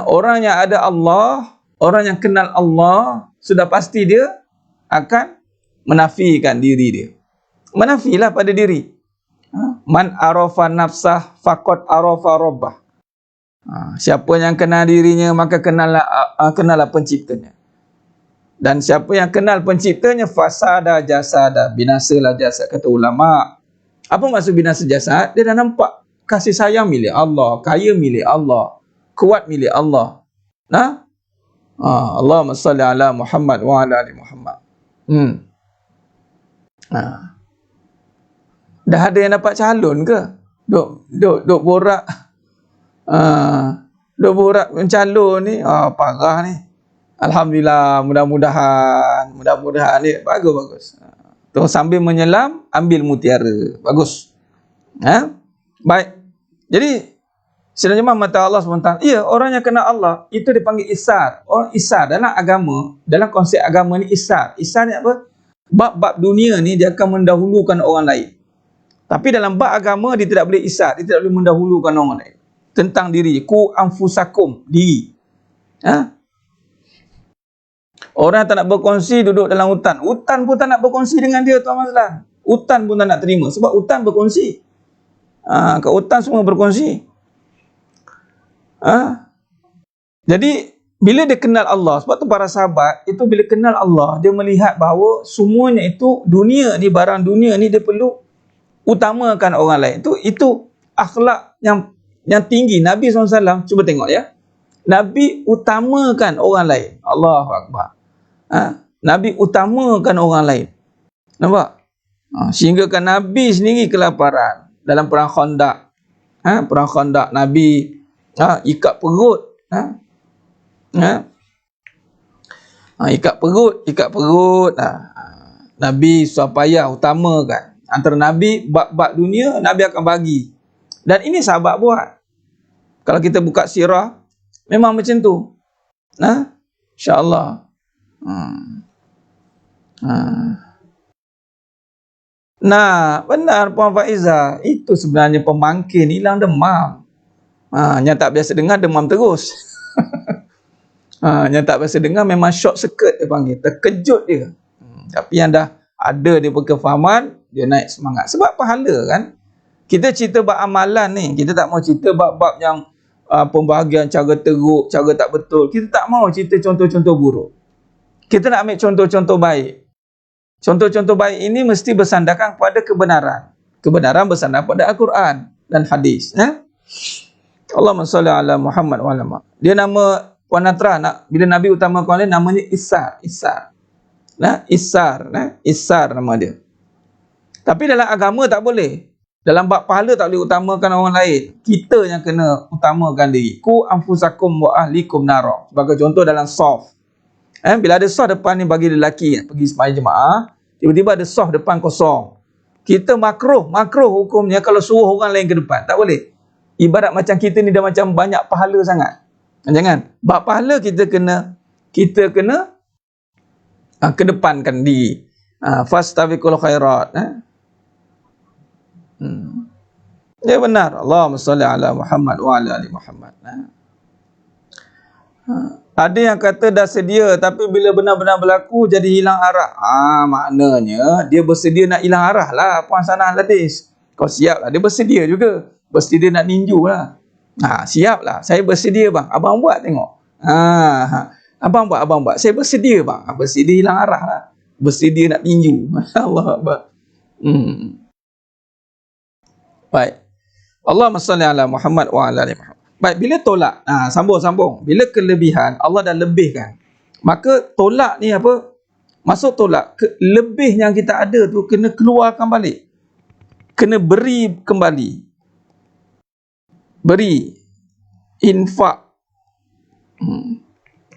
Orang yang ada Allah, orang yang kenal Allah, sudah pasti dia akan menafikan diri dia. Menafilah pada diri. Man arafa nafsah faqad arafa rabbah. Siapa yang kenal dirinya, maka kenallah penciptanya. Dan siapa yang kenal penciptanya, fasada jasada, binasalah jasad, kata ulama. Apa maksud binasa jasad? Dia dah nampak kasih sayang milik Allah, kaya milik Allah, kuat milik Allah. Allahumma salli ala Muhammad wa ala ali Muhammad. Dah ada yang dapat calon ke? Duk borak. Duk borak mencalon ni. Parah ni. Alhamdulillah, mudah-mudahan ni bagus. Terus sambil menyelam, ambil mutiara. Bagus. Baik. Jadi, sebenarnya mata Allah SWT. Ya, orang yang kenal Allah, itu dipanggil isar. Orang isar dalam agama, dalam konsep agama ni isar. Isar ni apa? Bab-bab dunia ni, dia akan mendahulukan orang lain. Tapi dalam bab agama, dia tidak boleh isar. Dia tidak boleh mendahulukan orang lain. Tentang diri. Ku anfusakum. Diri. Orang tak nak berkongsi duduk dalam hutan. Hutan pun tak nak berkongsi dengan dia, Tuan Mazlan. Hutan pun tak nak terima. Sebab hutan berkongsi. Kat hutan semua berkongsi. Jadi, bila dia kenal Allah, sebab tu para sahabat, itu bila kenal Allah, dia melihat bahawa semuanya itu, dunia ni, barang dunia ni, dia perlu utamakan orang lain. Itu akhlak yang tinggi. Nabi SAW, cuba tengok ya. Nabi utamakan orang lain. Allahu Akbar. Nabi utamakan orang lain. Nampak? Sehingga kan Nabi sendiri kelaparan dalam perang Khandaq. Perang Khandaq Nabi ikat perut. Ikat perut. Nabi susah payah utamakan. Antara Nabi bab-bab dunia Nabi akan bagi. Dan ini sahabat buat. Kalau kita buka sirah memang macam tu. InsyaAllah. Nah, benar Puan Faiza. Itu sebenarnya pemangkin hilang demam. Yang tak biasa dengar demam terus. Yang tak biasa dengar memang short circuit dia panggil. Terkejut dia. Tapi yang dah ada dia berkefahaman, dia naik semangat. Sebab pahala kan. Kita cerita bab amalan ni. Kita tak mau cerita bab-bab yang pembahagian cara teruk, cara tak betul. Kita tak mau cerita contoh-contoh buruk. Kita nak ambil contoh-contoh baik. Contoh-contoh baik ini mesti bersandarkan kepada kebenaran. Kebenaran bersandar pada Al-Quran dan hadis. Allahumma salli ala Muhammad wa ala Muhammad. Dia nama Puan Natra, bila Nabi utamakan dia, namanya Isar. Isar nama dia. Tapi dalam agama tak boleh. Dalam bab pahala tak boleh utamakan orang lain. Kita yang kena utamakan diri. Ku anfusakum wa ahlikum nara. Sebagai contoh dalam soft. Bila ada soft depan ni bagi lelaki pergi sembahyang jemaah, tiba-tiba ada soft depan kosong. Kita makruh hukumnya kalau suruh orang lain ke depan. Tak boleh. Ibarat macam kita ni dah macam banyak pahala sangat. Jangan. Bab pahala kita kena kedepankan diri. Fastabiqul khairat. Ya benar. Allahumma salli ala Muhammad wa ala ali Muhammad. Ada yang kata dah sedia tapi bila benar-benar berlaku jadi hilang arah. Maknanya dia bersedia nak hilang arah lah Puan Sanah Ladis. Kau siap lah. Dia bersedia juga. Bersedia nak ninju lah. Siap lah. Saya bersedia bang. Abang buat tengok. Abang buat. Saya bersedia bang. Bersedia hilang arah lah. Bersedia nak ninju. Allah Akbar. Baik. Allahumma salli ala Muhammad wa ala ali Muhammad. Baik, bila tolak, sambung. Bila kelebihan, Allah dah lebihkan. Maka tolak ni apa? Masuk tolak, lebih yang kita ada tu kena keluarkan balik. Kena beri kembali. Beri. Infak.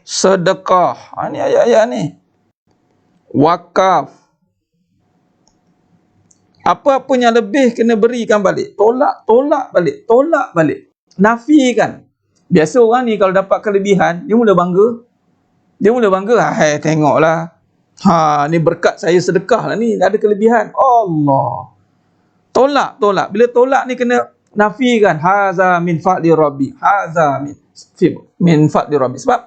Sedekah. Ni ayat-ayat ni. Wakaf. Apa-apa yang lebih kena berikan balik. Tolak balik. Nafikan. Biasa orang ni kalau dapat kelebihan, dia mula bangga. Tengoklah. Ni berkat saya sedekah lah ni, ada kelebihan. Allah. Tolak. Bila tolak ni kena nafikan. Haza min fadli rabbi. Min fadli rabbi. Sebab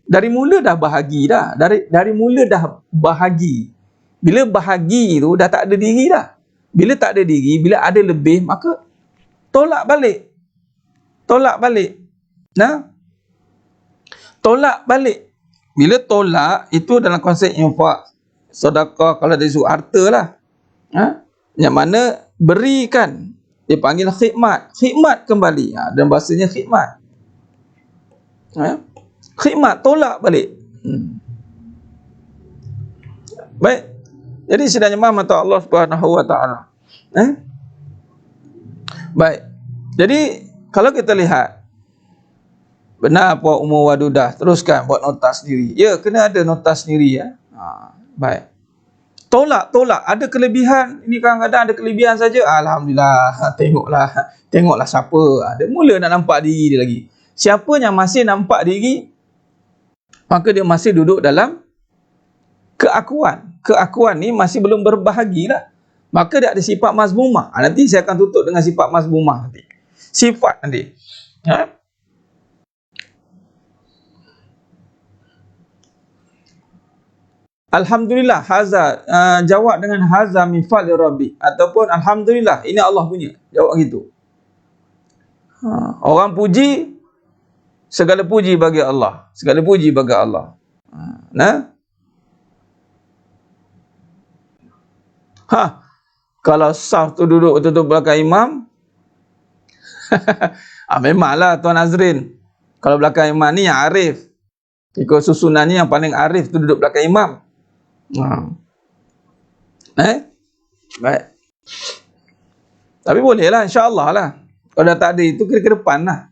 dari mula dah bahagi dah. Dari mula dah bahagi. Bila bahagi tu dah tak ada diri dah. Bila tak ada diri, bila ada lebih, maka tolak balik. Tolak balik. Bila tolak, itu dalam konsep infak, sedekah, kalau dari sudut harta lah. Yang mana berikan. Dia panggil khidmat. Khidmat kembali. Dan bahasanya khidmat. Khidmat, tolak balik. Baik. Jadi sidang jemaah mata Allah Subhanahu wa taala. Baik. Jadi kalau kita lihat benar Puan Umur Wadudah, teruskan buat nota sendiri. Ya, kena ada nota sendiri ya. Baik. Tolak. Ada kelebihan. Ini kadang-kadang ada kelebihan saja. Alhamdulillah. Tengoklah siapa. Dia mula nak nampak diri dia lagi. Siapa yang masih nampak diri, maka dia masih duduk dalam keakuan. Keakuan ni masih belum berbahagilah. Maka dia ada sifat mazmumah. Nanti saya akan tutup dengan sifat mazmumah nanti. Sifat nanti. Alhamdulillah haza, jawab dengan haza min fadli rabbi, ataupun alhamdulillah ini Allah punya. Jawab gitu. Orang puji, segala puji bagi Allah. Segala puji bagi Allah. Kalau saf tu duduk betul-betul belakang imam, memanglah Tuan Azrin, kalau belakang imam ni yang arif, ikut susunan ni yang paling arif tu duduk belakang imam. Baik. Tapi boleh lah, insyaAllah lah. Kalau dah tak ada itu, kira ke depan lah.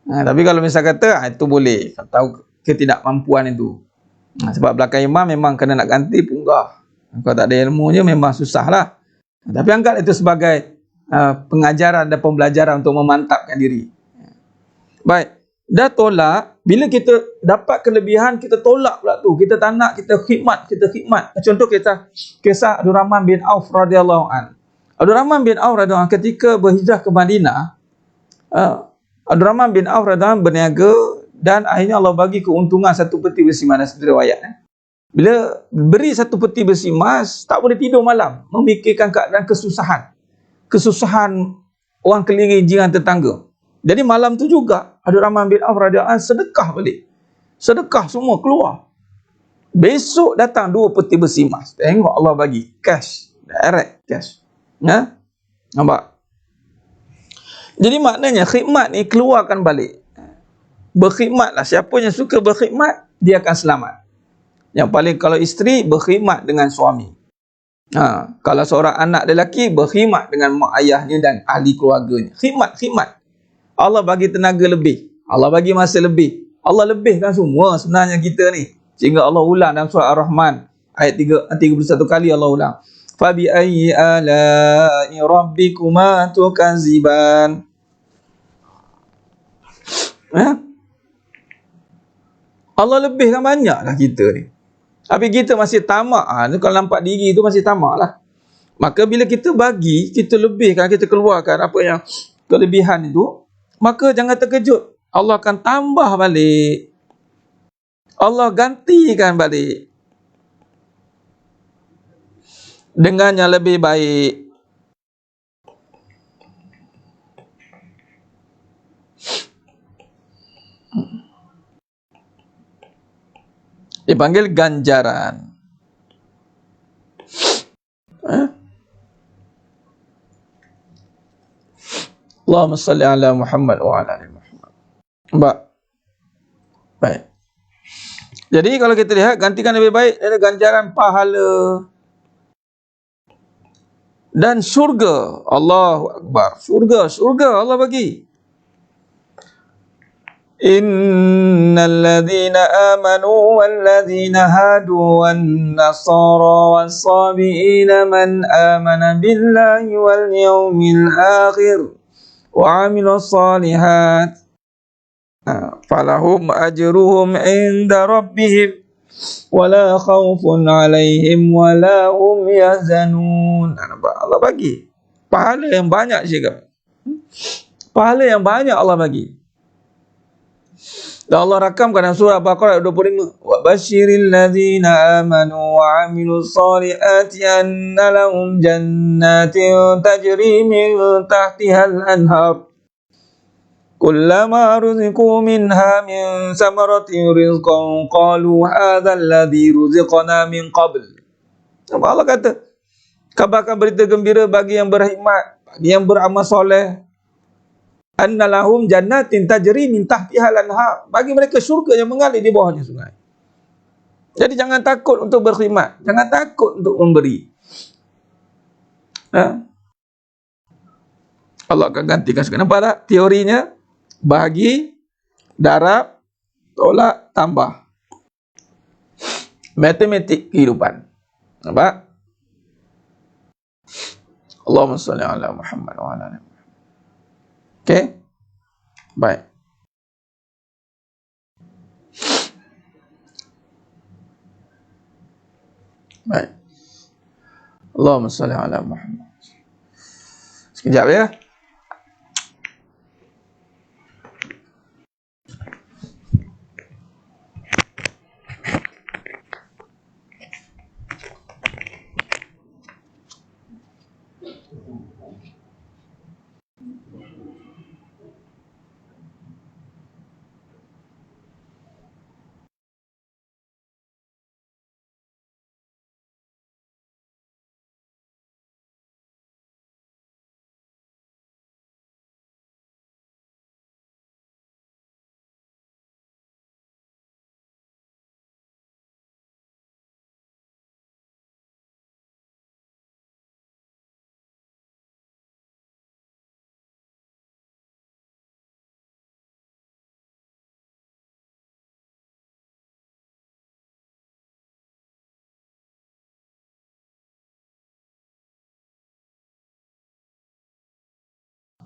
Tapi kalau misal kata, itu boleh. Tahu ketidakmampuan itu. Sebab belakang imam memang kena nak ganti punggah. Kalau tak ada ilmunya memang susah lah. Tapi anggap itu sebagai pengajaran dan pembelajaran untuk memantapkan diri. Baik. dah tolak, bila kita dapat kelebihan, kita tolak pula tu. Kita tak nak, kita khidmat. Contoh kisah Abdul Rahman bin Auf radhiyallahu an. Abdul Rahman bin Auf radhiyallahu an ketika berhijrah ke Madinah, Abdul Rahman bin Auf radhiyallahu an berniaga dan akhirnya Allah bagi keuntungan satu peti besi emas dalam riwayat. Bila beri satu peti besi emas, tak boleh tidur malam, memikirkan keadaan kesusahan orang keliling jiran tetangga. Jadi malam tu juga Abdul Rahman bin Auf radhiyallahu anhu sedekah balik. Sedekah semua keluar. Besok datang 2 peti besi emas. Tengok Allah bagi cash, direct cash. Nampak? Jadi maknanya khidmat ni keluarkan balik. Berkhidmatlah. Siapa yang suka berkhidmat, dia akan selamat. Yang paling, kalau isteri, berkhidmat dengan suami. Kalau seorang anak lelaki, berkhidmat dengan mak ayahnya dan ahli keluarganya. Khidmat. Allah bagi tenaga lebih. Allah bagi masa lebih. Allah lebihkan semua sebenarnya kita ni. Sehingga Allah ulang dalam surah Ar-Rahman. Ayat 31 kali Allah ulang. Fabi ayyi ala'i rabbikuma tukaziban. Allah lebihkan banyaklah kita ni. Tapi kita masih tamak. Kalau nampak diri tu masih tamak lah. Maka bila kita bagi, kita lebihkan, kita keluarkan apa yang kelebihan itu, maka jangan terkejut. Allah akan tambah balik. Allah gantikan balik dengan yang lebih baik. Dipanggil ganjaran. Allahumma salli ala Muhammad wa ala ali Muhammad. Baik. Jadi kalau kita lihat, gantikan lebih baik, ada ganjaran pahala dan syurga. Allahu Akbar. Syurga Allah bagi. Innal ladzina amanu wal ladzina hadu wan nasara was sabiina man amana billahi wal yawmil akhir wa amila salihat falahum ajruhum inda rabbihim wala khawfun alaihim wala hum yahzanun. Allah bagi pahala yang banyak juga. Pahala yang banyak Allah bagi. Dan Allah rakamkan dalam surah Al-Baqarah 25. Wa basyiril ladzina amanu wa amilus solihati anna lahum jannatin tajri min tahtihal anhar. Kullama ruziqu minha min samaratin rizqan qalu hadha alladhi ruziqna min qabl. Allah kata, kabarkan berita gembira bagi yang berkhidmat, bagi yang beramal soleh. Anna lahum jannatin tajri min tahtihal anhar. Bagi mereka syurga yang mengalir di bawahnya sungai. Jadi jangan takut untuk berkhidmat, jangan takut untuk memberi. Allah akan gantikan segala. Nampak tak teorinya? Bagi, darab, tolak, tambah. Matematik kehidupan. Nampak? Allahumma salli ala Muhammad wa ala ali Muhammad. Okey? Baik. Allahumma salli ala Muhammad. Sekejap ya.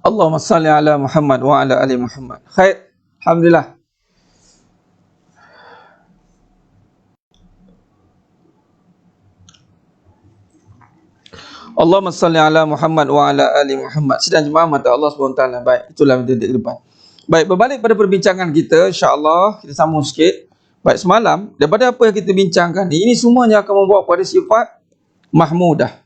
Allahumma salli ala Muhammad wa ala ali Muhammad. Khair. Alhamdulillah. Allahumma salli ala Muhammad wa ala ali Muhammad. Sidang jemaah mata Allah SWT. Baik, itulah titik ke depan. Baik, berbalik pada perbincangan kita, insya-Allah kita sambung sikit. Baik, semalam daripada apa yang kita bincangkan ini semuanya akan membawa pada sifat mahmudah.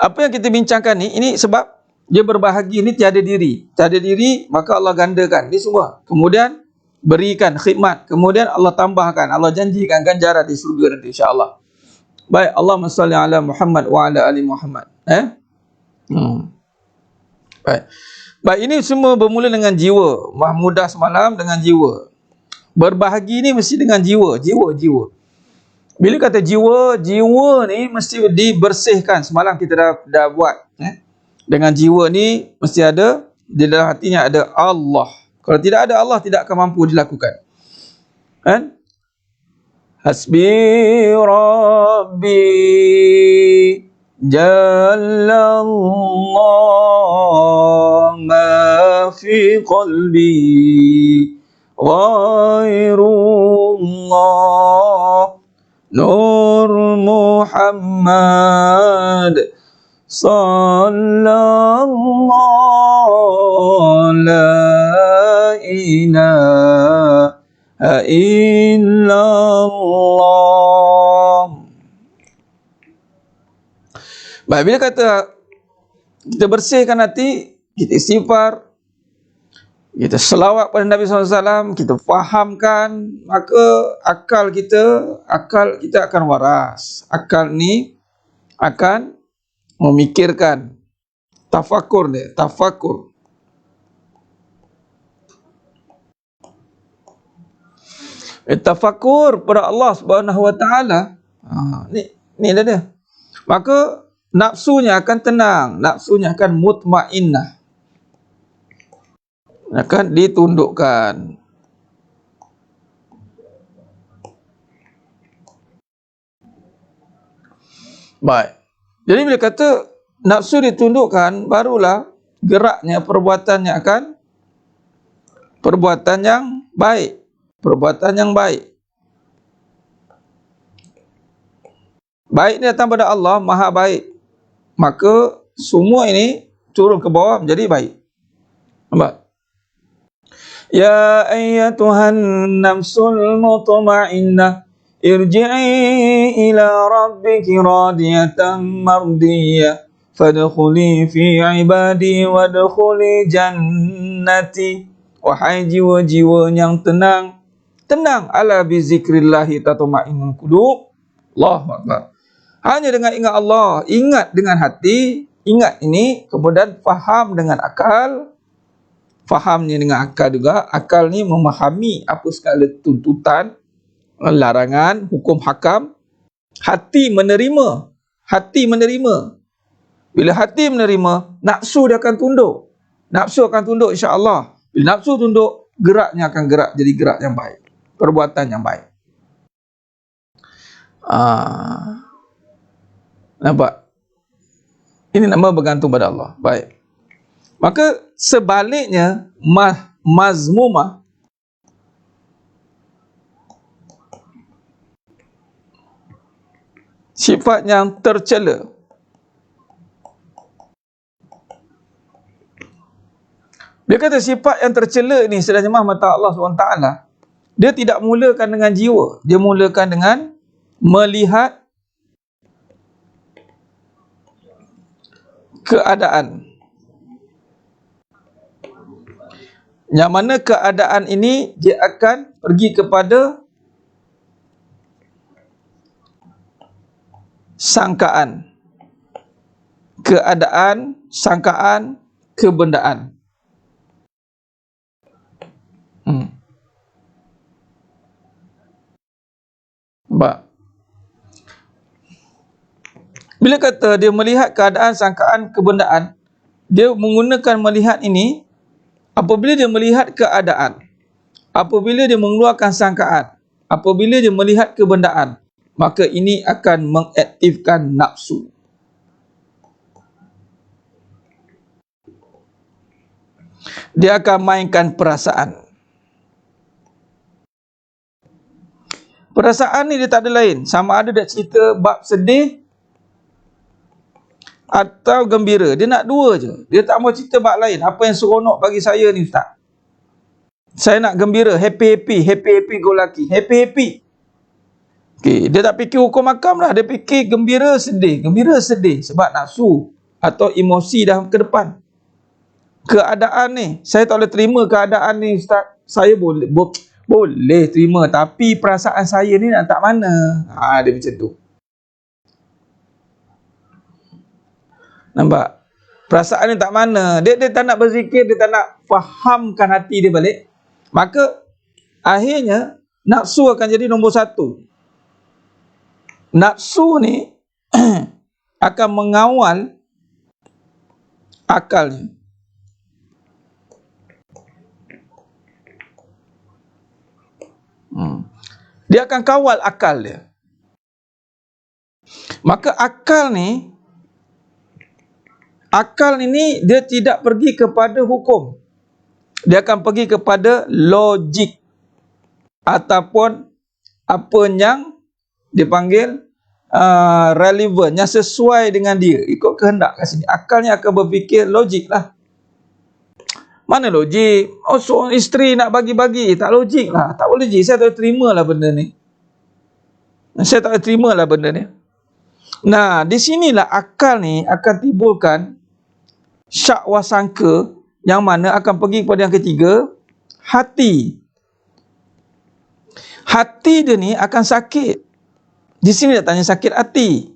Apa yang kita bincangkan ni, ini sebab dia berbahagi, ni tiada diri. Tiada diri, maka Allah gandakan. Ini semua. Kemudian berikan khidmat. Kemudian Allah tambahkan. Allah janjikan ganjaran di surga nanti, insya-Allah. Baik, Allahumma salli ala Muhammad wa ala ali Muhammad. Baik. Baik, ini semua bermula dengan jiwa. Mahmudah semalam dengan jiwa. Berbahagi ni mesti dengan jiwa. Jiwa. Bila kata jiwa, jiwa ni mesti dibersihkan. Semalam kita dah buat. Dengan jiwa ni mesti ada, di dalam hatinya ada Allah. Kalau tidak ada Allah, tidak akan mampu dilakukan. Kan? Hasbi Rabbi Jalla Allah ma fi qalbi Ghairullah Nur Muhammad Sallallahu la ilaha illallah. Baik, bila kata kita bersihkan hati, kita istighfar, kita selawat pada Nabi SAW, kita fahamkan, maka akal kita akan waras. Akal ni akan memikirkan. Tafakur dia, tafakur. Tafakur pada Allah Subhanahu Wa Taala. Ni dia. Maka nafsunya akan tenang, nafsunya akan mutmainnah. Akan ditundukkan. Baik. Jadi bila kata nafsu ditundukkan, barulah geraknya, perbuatannya akan perbuatan yang baik. Perbuatan yang baik. Baik ni datang pada Allah, maha baik. Maka semua ini turun ke bawah menjadi baik. Nampak? Ya ayyatuhan nafsul mutmainnah irji'i ila rabbiki radiyatan mardiyah fadkhuli fi ibadi wadkhuli jannati. Wahai jiwa-jiwa yang tenang ala bizikrillahi tatma'innul qulub. Allahu akbar. Hanya dengan ingat Allah, ingat dengan hati, ingat ini, kemudian faham dengan akal. Fahamnya dengan akal juga. Akal ni memahami apa segala tuntutan, larangan, hukum hakam. Hati menerima. Bila hati menerima, nafsu dia akan tunduk. Nafsu akan tunduk, insya-Allah. Bila nafsu tunduk, geraknya akan gerak jadi gerak yang baik. Perbuatan yang baik. Nampak? Ini nama bergantung pada Allah. Baik. Maka sebaliknya, mazmumah, sifat yang tercela. Dia kata sifat yang tercela ni, sedang jemaah mata Allah SWT, dia tidak mulakan dengan jiwa. Dia mulakan dengan melihat keadaan. Yang mana keadaan ini dia akan pergi kepada sangkaan. Keadaan, sangkaan, kebendaan. Baik. Bila kata dia melihat keadaan, sangkaan, kebendaan, dia menggunakan melihat ini apabila dia melihat keadaan, apabila dia mengeluarkan sangkaan, apabila dia melihat kebendaan. maka ini akan mengaktifkan nafsu. Dia akan mainkan perasaan. Perasaan ni dia tak ada lain, sama ada dia cerita bab sedih atau gembira. Dia nak dua je. Dia tak mau cerita bab lain. Apa yang seronok bagi saya ni ustaz? Saya nak gembira, happy go lucky, happy. Okay, dia tak fikir hukum makam lah. Dia fikir gembira sedih sebab nafsu atau emosi dah ke depan. Keadaan ni, saya tak boleh terima keadaan ni ustaz. Saya boleh terima, tapi perasaan saya ni nak tak mana. Dia macam tu. Nampak? Perasaan ni tak mana. Dia tak nak berzikir, dia tak nak fahamkan hati dia balik. Maka akhirnya nafsu akan jadi nombor satu. Nafsu ni akan mengawal akalnya. Dia akan kawal akal dia. Maka akal ni dia tidak pergi kepada hukum. Dia akan pergi kepada logik ataupun apa yang dipanggil relevan, yang sesuai dengan dia, ikut kehendak kat sini. Akalnya akan berfikir logik lah. Mana logik? Seorang isteri nak bagi-bagi, tak logik lah. Tak boleh logik. Saya tak boleh terima lah benda ni. Nah, di sinilah akal ni akan timbulkan syak wasangka, yang mana akan pergi kepada yang ketiga, hati. Hati dia ni akan sakit. Di sini dia tanya sakit hati.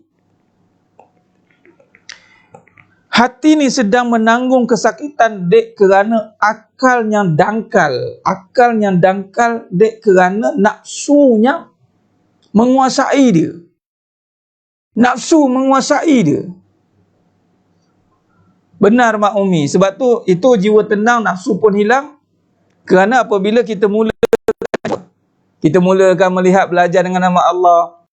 Hati ni sedang menanggung kesakitan dek kerana akal yang dangkal. Akal yang dangkal dek kerana nafsunya menguasai dia. Nafsu menguasai dia. Benar Mak Umi. Sebab tu itu jiwa tenang, nafsu pun hilang. Kerana apabila kita mulakan melihat, belajar dengan nama Allah.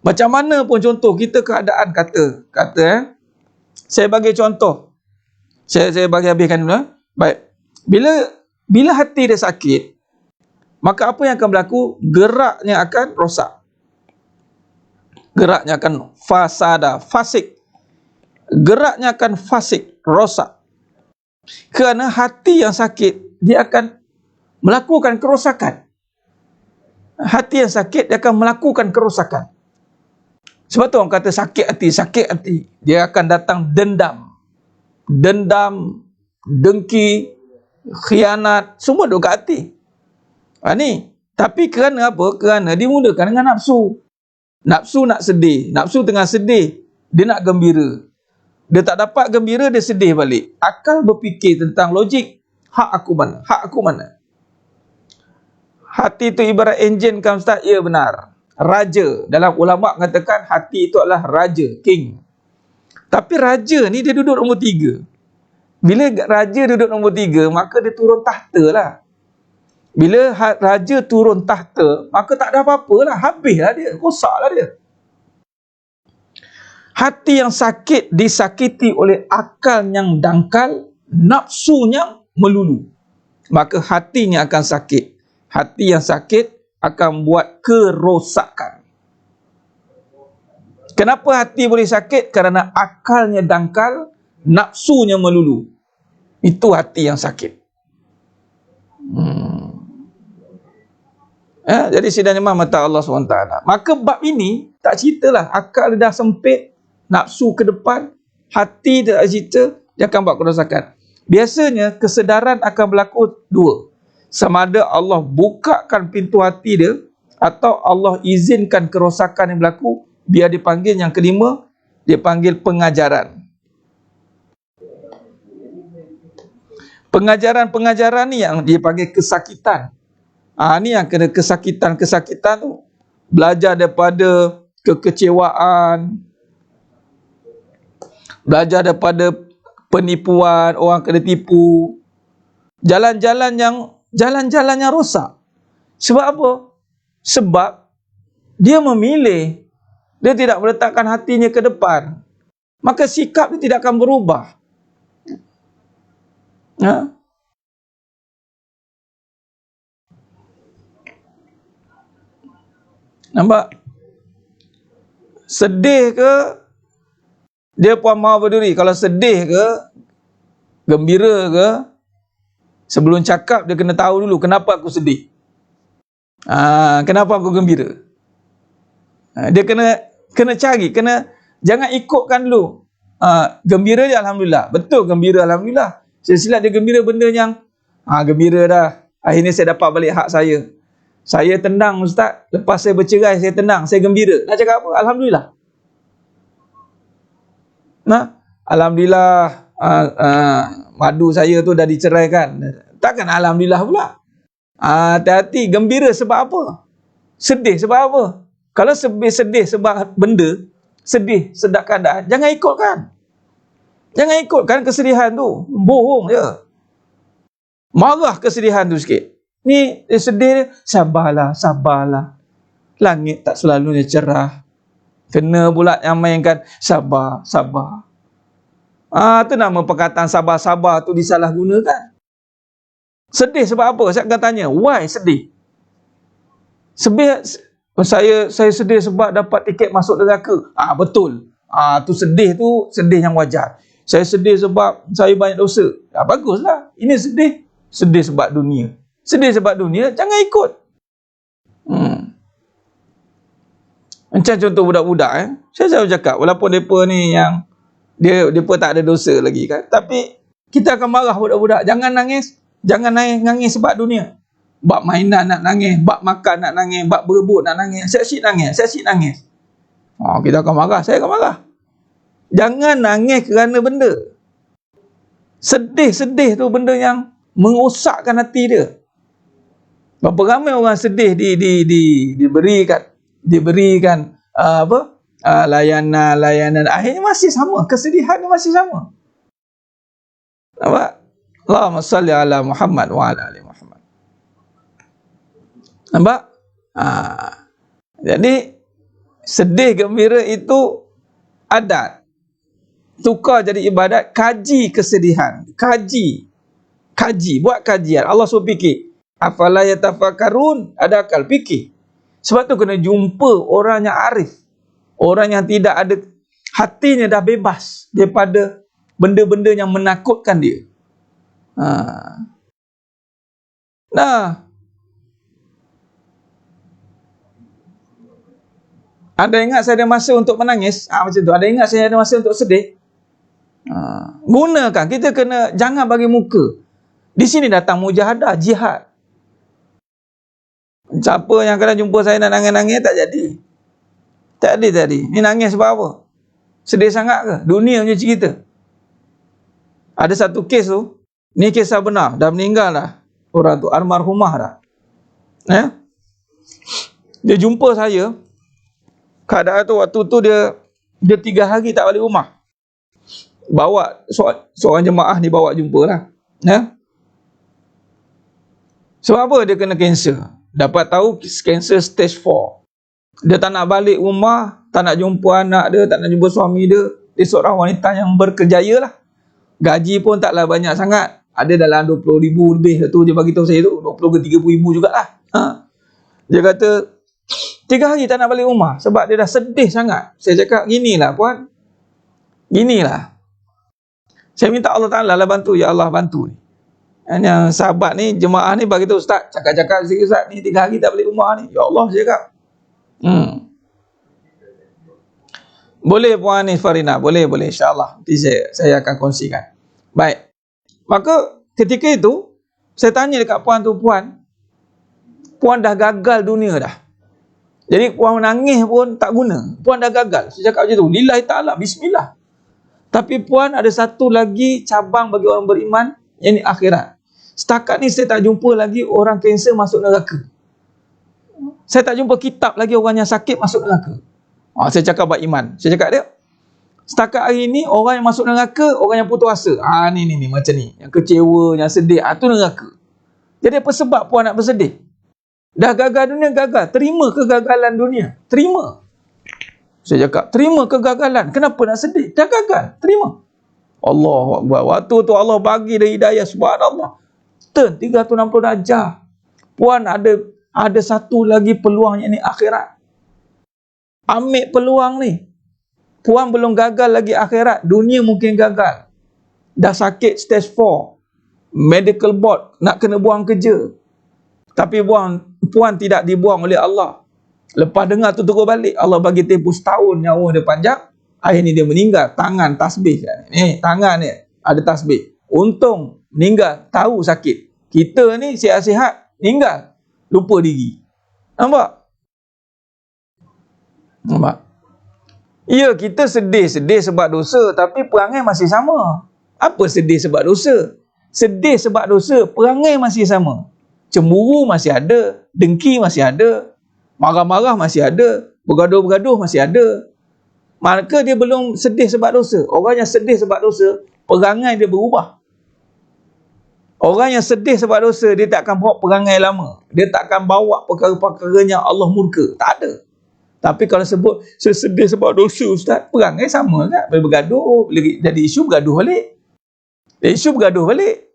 Macam mana pun contoh, kita keadaan kata saya bagi contoh. Saya bagi habiskan dulu. Baik. Bila hati dia sakit, maka apa yang akan berlaku? Geraknya akan rosak. Geraknya akan fasik. Geraknya akan fasik, rosak. Kerana hati yang sakit, dia akan melakukan kerosakan. Hati yang sakit, dia akan melakukan kerosakan. Sebab tu orang kata sakit hati. Dia akan datang dendam, dengki, khianat, semua duduk kat hati. Ni. Tapi kerana apa? Kerana dimulakan dengan nafsu. Nafsu nak sedih. Nafsu tengah sedih, dia nak gembira. Dia tak dapat gembira, dia sedih balik. Akal berfikir tentang logik. Hak aku mana? Hati itu ibarat enjin kan Ustaz? Ya benar. Raja. Dalam ulama' mengatakan hati itu adalah raja, king. Tapi raja ni dia duduk nombor 3. Bila raja duduk nombor 3, maka dia turun tahta lah. Bila raja turun tahta, maka tak ada apa-apa lah. Habislah dia. Rosaklah dia. Hati yang sakit disakiti oleh akal yang dangkal, nafsunya melulu. Maka hatinya akan sakit. Hati yang sakit akan buat kerosakan. Kenapa hati boleh sakit? Kerana akalnya dangkal, nafsunya melulu. Itu hati yang sakit. Jadi sidang jemaah mata Allah SWT. Maka bab ini tak ceritalah. Akal dah sempit, nafsu ke depan, hati tak cerita, dia akan buat kerosakan. Biasanya kesedaran akan berlaku dua. Sama ada Allah bukakan pintu hati dia, atau Allah izinkan kerosakan yang berlaku, biar dipanggil yang kelima, dia panggil pengajaran. Pengajaran ni yang dia panggil kesakitan. Ni yang kena kesakitan tu. Belajar daripada kekecewaan, belajar daripada penipuan, orang kena tipu, jalan-jalan yang rosak. Sebab apa? Sebab dia memilih dia tidak meletakkan hatinya ke depan, maka sikap dia tidak akan berubah. Ha? Nampak? Sedih ke dia puan mahu berdiri? Kalau sedih ke, gembira ke, sebelum cakap dia kena tahu dulu kenapa aku sedih. Kenapa aku gembira? Dia kena cari, jangan ikutkan dulu. Gembira je alhamdulillah. Betul, gembira alhamdulillah. Silap dia gembira benda yang gembira dah. Akhirnya saya dapat balik hak saya. Saya tenang ustaz, lepas saya bercerai saya tenang, saya gembira. Nak cakap apa? Alhamdulillah. Alhamdulillah madu saya tu dah diceraikan. Takkan alhamdulillah pula. Hati-hati, gembira sebab apa? Sedih sebab apa? Kalau sedih sebab benda, sedih sedap keadaan, jangan ikutkan. Jangan ikutkan kesedihan tu. Bohong je. Marah kesedihan tu sikit. Ni sedih, sabarlah. Langit tak selalunya cerah. Kena pula yang mainkan sabar. Tu nama perkataan sabar tu disalahgunakan. Sedih sebab apa? Saya akan tanya, why sedih? Saya sedih sebab dapat tiket masuk neraka. Betul. Tu sedih yang wajar. Saya sedih sebab saya banyak dosa. Baguslah. Ini sedih sebab dunia. Sedih sebab dunia, jangan ikut. Macam contoh budak-budak Saya selalu cakap, walaupun mereka ni yang mereka tak ada dosa lagi kan, tapi kita akan marah budak-budak. Jangan nangis sebab dunia. Bab mainan nak nangis, bab makan nak nangis, bab berebut nak nangis, asyik nangis. Kita akan marah, saya akan marah. Jangan nangis kerana benda. Sedih tu benda yang merosakkan hati dia. Berapa ramai orang sedih diberikan layanan, akhirnya masih sama, kesedihan dia masih sama. Nampak? Allahumma salli ala Muhammad wa ala ali Muhammad. Nampak? Jadi sedih gembira itu adat. Tukar jadi ibadat, kaji kesedihan. Kaji, buat kajian. Allah suruh fikir. Afala yatafakkarun, ada akal, fikir. Sebab tu kena jumpa orang yang arif. Orang yang tidak ada, hatinya dah bebas daripada benda-benda yang menakutkan dia. Ada ingat saya ada masa untuk menangis? Macam tu. Ada ingat saya ada masa untuk sedih? Gunakan. Kita kena, jangan bagi muka. Di sini datang mujahadah, jihad. Siapa yang kena jumpa saya nak nangis-nangis, tak jadi. Tak ada. Ni nangis sebab apa? Sedih sangat ke? Dunia punya cerita. Ada satu kes tu, ni kisah benar, dah meninggal dah orang tu, almarhumah dah. Dia jumpa saya, keadaan tu waktu tu dia 3 hari tak balik rumah. Bawa seorang jemaah ni bawa jumpa lah. Sebab apa dia kena kanser? Dapat tahu kanser stage 4. Dia tak nak balik rumah, tak nak jumpa anak dia, tak nak jumpa suami dia. Dia seorang wanita yang berkerjaya lah. Gaji pun taklah banyak sangat. Ada dalam 20,000 lebih tu dia bagi tahu saya tu. 20 ke 30,000 jugalah. Dia kata 3 hari tak nak balik rumah sebab dia dah sedih sangat. Saya cakap, ginilah puan. Ginilah. Saya minta Allah Ta'ala lah bantu. Ya Allah bantu ni. Yang sahabat ni, jemaah ni bagi tahu, Ustaz, cakap-cakap sikit Ustaz, ni 3 hari tak balik rumah ni. Ya Allah, saya cakap. Boleh puan ni Farina, boleh insya-Allah. Nanti saya akan kongsikan. Baik. Maka ketika itu saya tanya dekat puan tu, puan dah gagal dunia dah. Jadi puan nangis pun tak guna. Puan dah gagal. Saya cakap macam tu, lillahi ta'ala, bismillah. Tapi puan ada satu lagi cabang bagi orang beriman, yang ni akhirat. Setakat ni saya tak jumpa lagi orang kanser masuk neraka. Saya tak jumpa kitab lagi orang yang sakit masuk neraka. Saya cakap buat iman. Saya cakap dia, setakat hari ni orang yang masuk neraka, orang yang putus asa. Ni macam ni. Yang kecewa, yang sedih, tu neraka. Jadi apa sebab puan nak bersedih? Dah gagal dunia, gagal. Terima kegagalan dunia. Terima. Saya cakap, terima kegagalan. Kenapa nak sedih? Dah gagal, terima. Allahu Akbar. Waktu tu Allah bagi dia hidayah, subhanallah. Turn 360 darjah. Puan ada satu lagi peluang, yang ni akhirat. Ambil peluang ni. Puan belum gagal lagi akhirat, dunia mungkin gagal. Dah sakit stage 4. Medical board nak kena buang kerja. Tapi puan tidak dibuang oleh Allah. Lepas dengar tu terus balik, Allah bagi tempoh setahun, nyawa dia panjang. Akhirnya dia meninggal. Tangan tasbih ni, tangan ni ada tasbih. Untung meninggal, tahu sakit. Kita ni sihat-sihat, meninggal, lupa diri. Nampak? Ya, kita sedih sebab dosa, tapi perangai masih sama. Apa sedih sebab dosa? Sedih sebab dosa, perangai masih sama. Cemburu masih ada, dengki masih ada, marah-marah masih ada, bergaduh-bergaduh masih ada. Maka dia belum sedih sebab dosa. Orang yang sedih sebab dosa, perangai dia berubah. Orang yang sedih sebab dosa, dia tak akan bawa perangai lama. Dia tak akan bawa perkara-perkaranya Allah murka. Tak ada. Tapi kalau sebut saya sedih sebab dosa, Ustaz, perangai sama kan? Boleh bergaduh, boleh jadi isu, bergaduh balik. Isu bergaduh balik.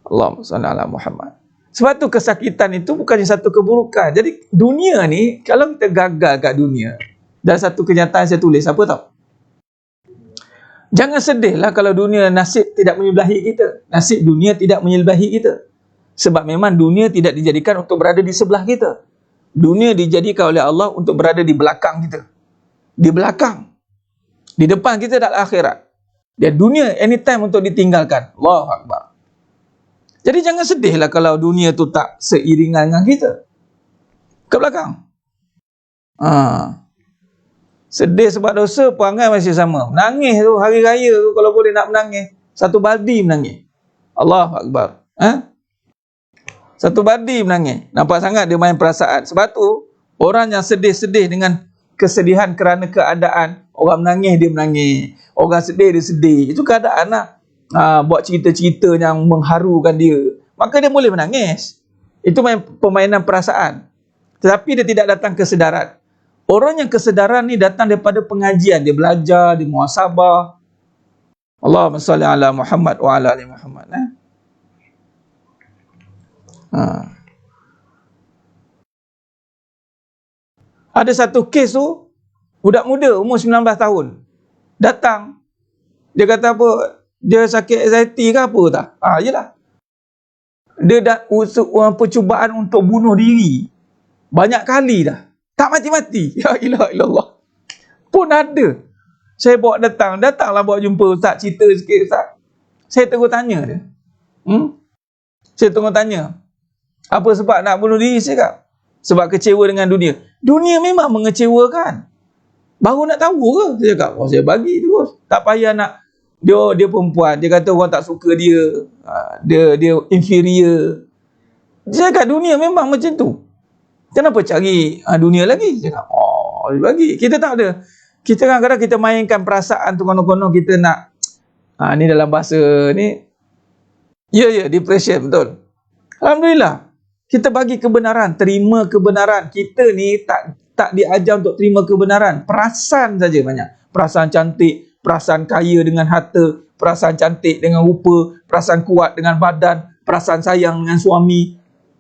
Allahumma salli ala Muhammad. Sebab tu kesakitan itu bukannya satu keburukan. Jadi dunia ni, kalau kita gagal kat dunia, dan satu kenyataan saya tulis, apa tahu? Jangan sedihlah kalau dunia nasib tidak menyebelahi kita. Nasib dunia tidak menyebelahi kita. Sebab memang dunia tidak dijadikan untuk berada di sebelah kita. Dunia dijadikan oleh Allah untuk berada di belakang kita. Di belakang. Di depan kita adalah akhirat. Dan dunia anytime untuk ditinggalkan. Allahu Akbar. Jadi jangan sedihlah kalau dunia tu tak seiringan dengan kita. Ke belakang. Sedih sebab dosa, perangai masih sama. Menangis tu, hari raya tu, kalau boleh nak menangis, satu baldi menangis. Allahu Akbar. Satu baldi menangis. Nampak sangat dia main perasaan. Sebab tu, orang yang sedih-sedih dengan kesedihan kerana keadaan, orang menangis, dia menangis. Orang sedih, dia sedih. Itu keadaan lah. Buat cerita-cerita yang mengharukan dia. Maka dia boleh menangis. Itu permainan perasaan. Tetapi dia tidak datang kesedaran. Orang yang kesedaran ni datang daripada pengajian. Dia belajar, dia muhasabah. Allahumma salli ala Muhammad wa ala ali Muhammad. Ada satu kes tu, budak muda umur 19 tahun. Datang. Dia kata apa? Dia sakit anxiety ke apa tak? Yelah. Dia dah percubaan untuk bunuh diri. Banyak kali dah. Tak mati-mati. Ya ilah ilallah. Pun ada. Saya bawa datanglah bawa jumpa Ustaz, cerita sikit Ustaz. Saya terus tanya dia. Saya terus tanya. Apa sebab nak bunuh diri? Saya kata, sebab kecewa dengan dunia. Dunia memang mengecewakan. Baru nak tahu ke? Saya cakap, saya bagi terus. Tak payah nak, dia perempuan. Dia kata orang tak suka dia. Dia inferior. Saya cakap, dunia memang macam tu. Kenapa cari dunia lagi? Saya cakap, bagi. Kita tak ada. Kita kadang-kadang kita mainkan perasaan tu, konon-konon kita nak, ni dalam bahasa ni, depression, betul. Alhamdulillah. Kita bagi kebenaran, terima kebenaran. Kita ni tak diajar untuk terima kebenaran. Perasan saja banyak. Perasaan cantik, perasaan kaya dengan harta, perasaan cantik dengan rupa, perasaan kuat dengan badan, perasaan sayang dengan suami.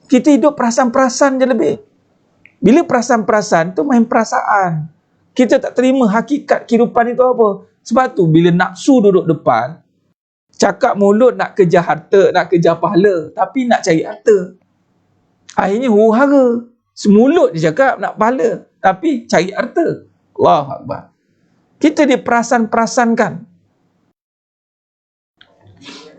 Kita hidup perasaan-perasaan je lebih. Bila perasaan-perasaan tu main perasaan. Kita tak terima hakikat kehidupan itu apa. Sebab tu bila nafsu duduk depan, cakap mulut nak kejar harta, nak kejar pahala, tapi nak cari harta. Akhirnya huru-hara. Semulut dia cakap nak pahala, tapi cari harta. Allahu Akbar. Kita diperasan-perasankan.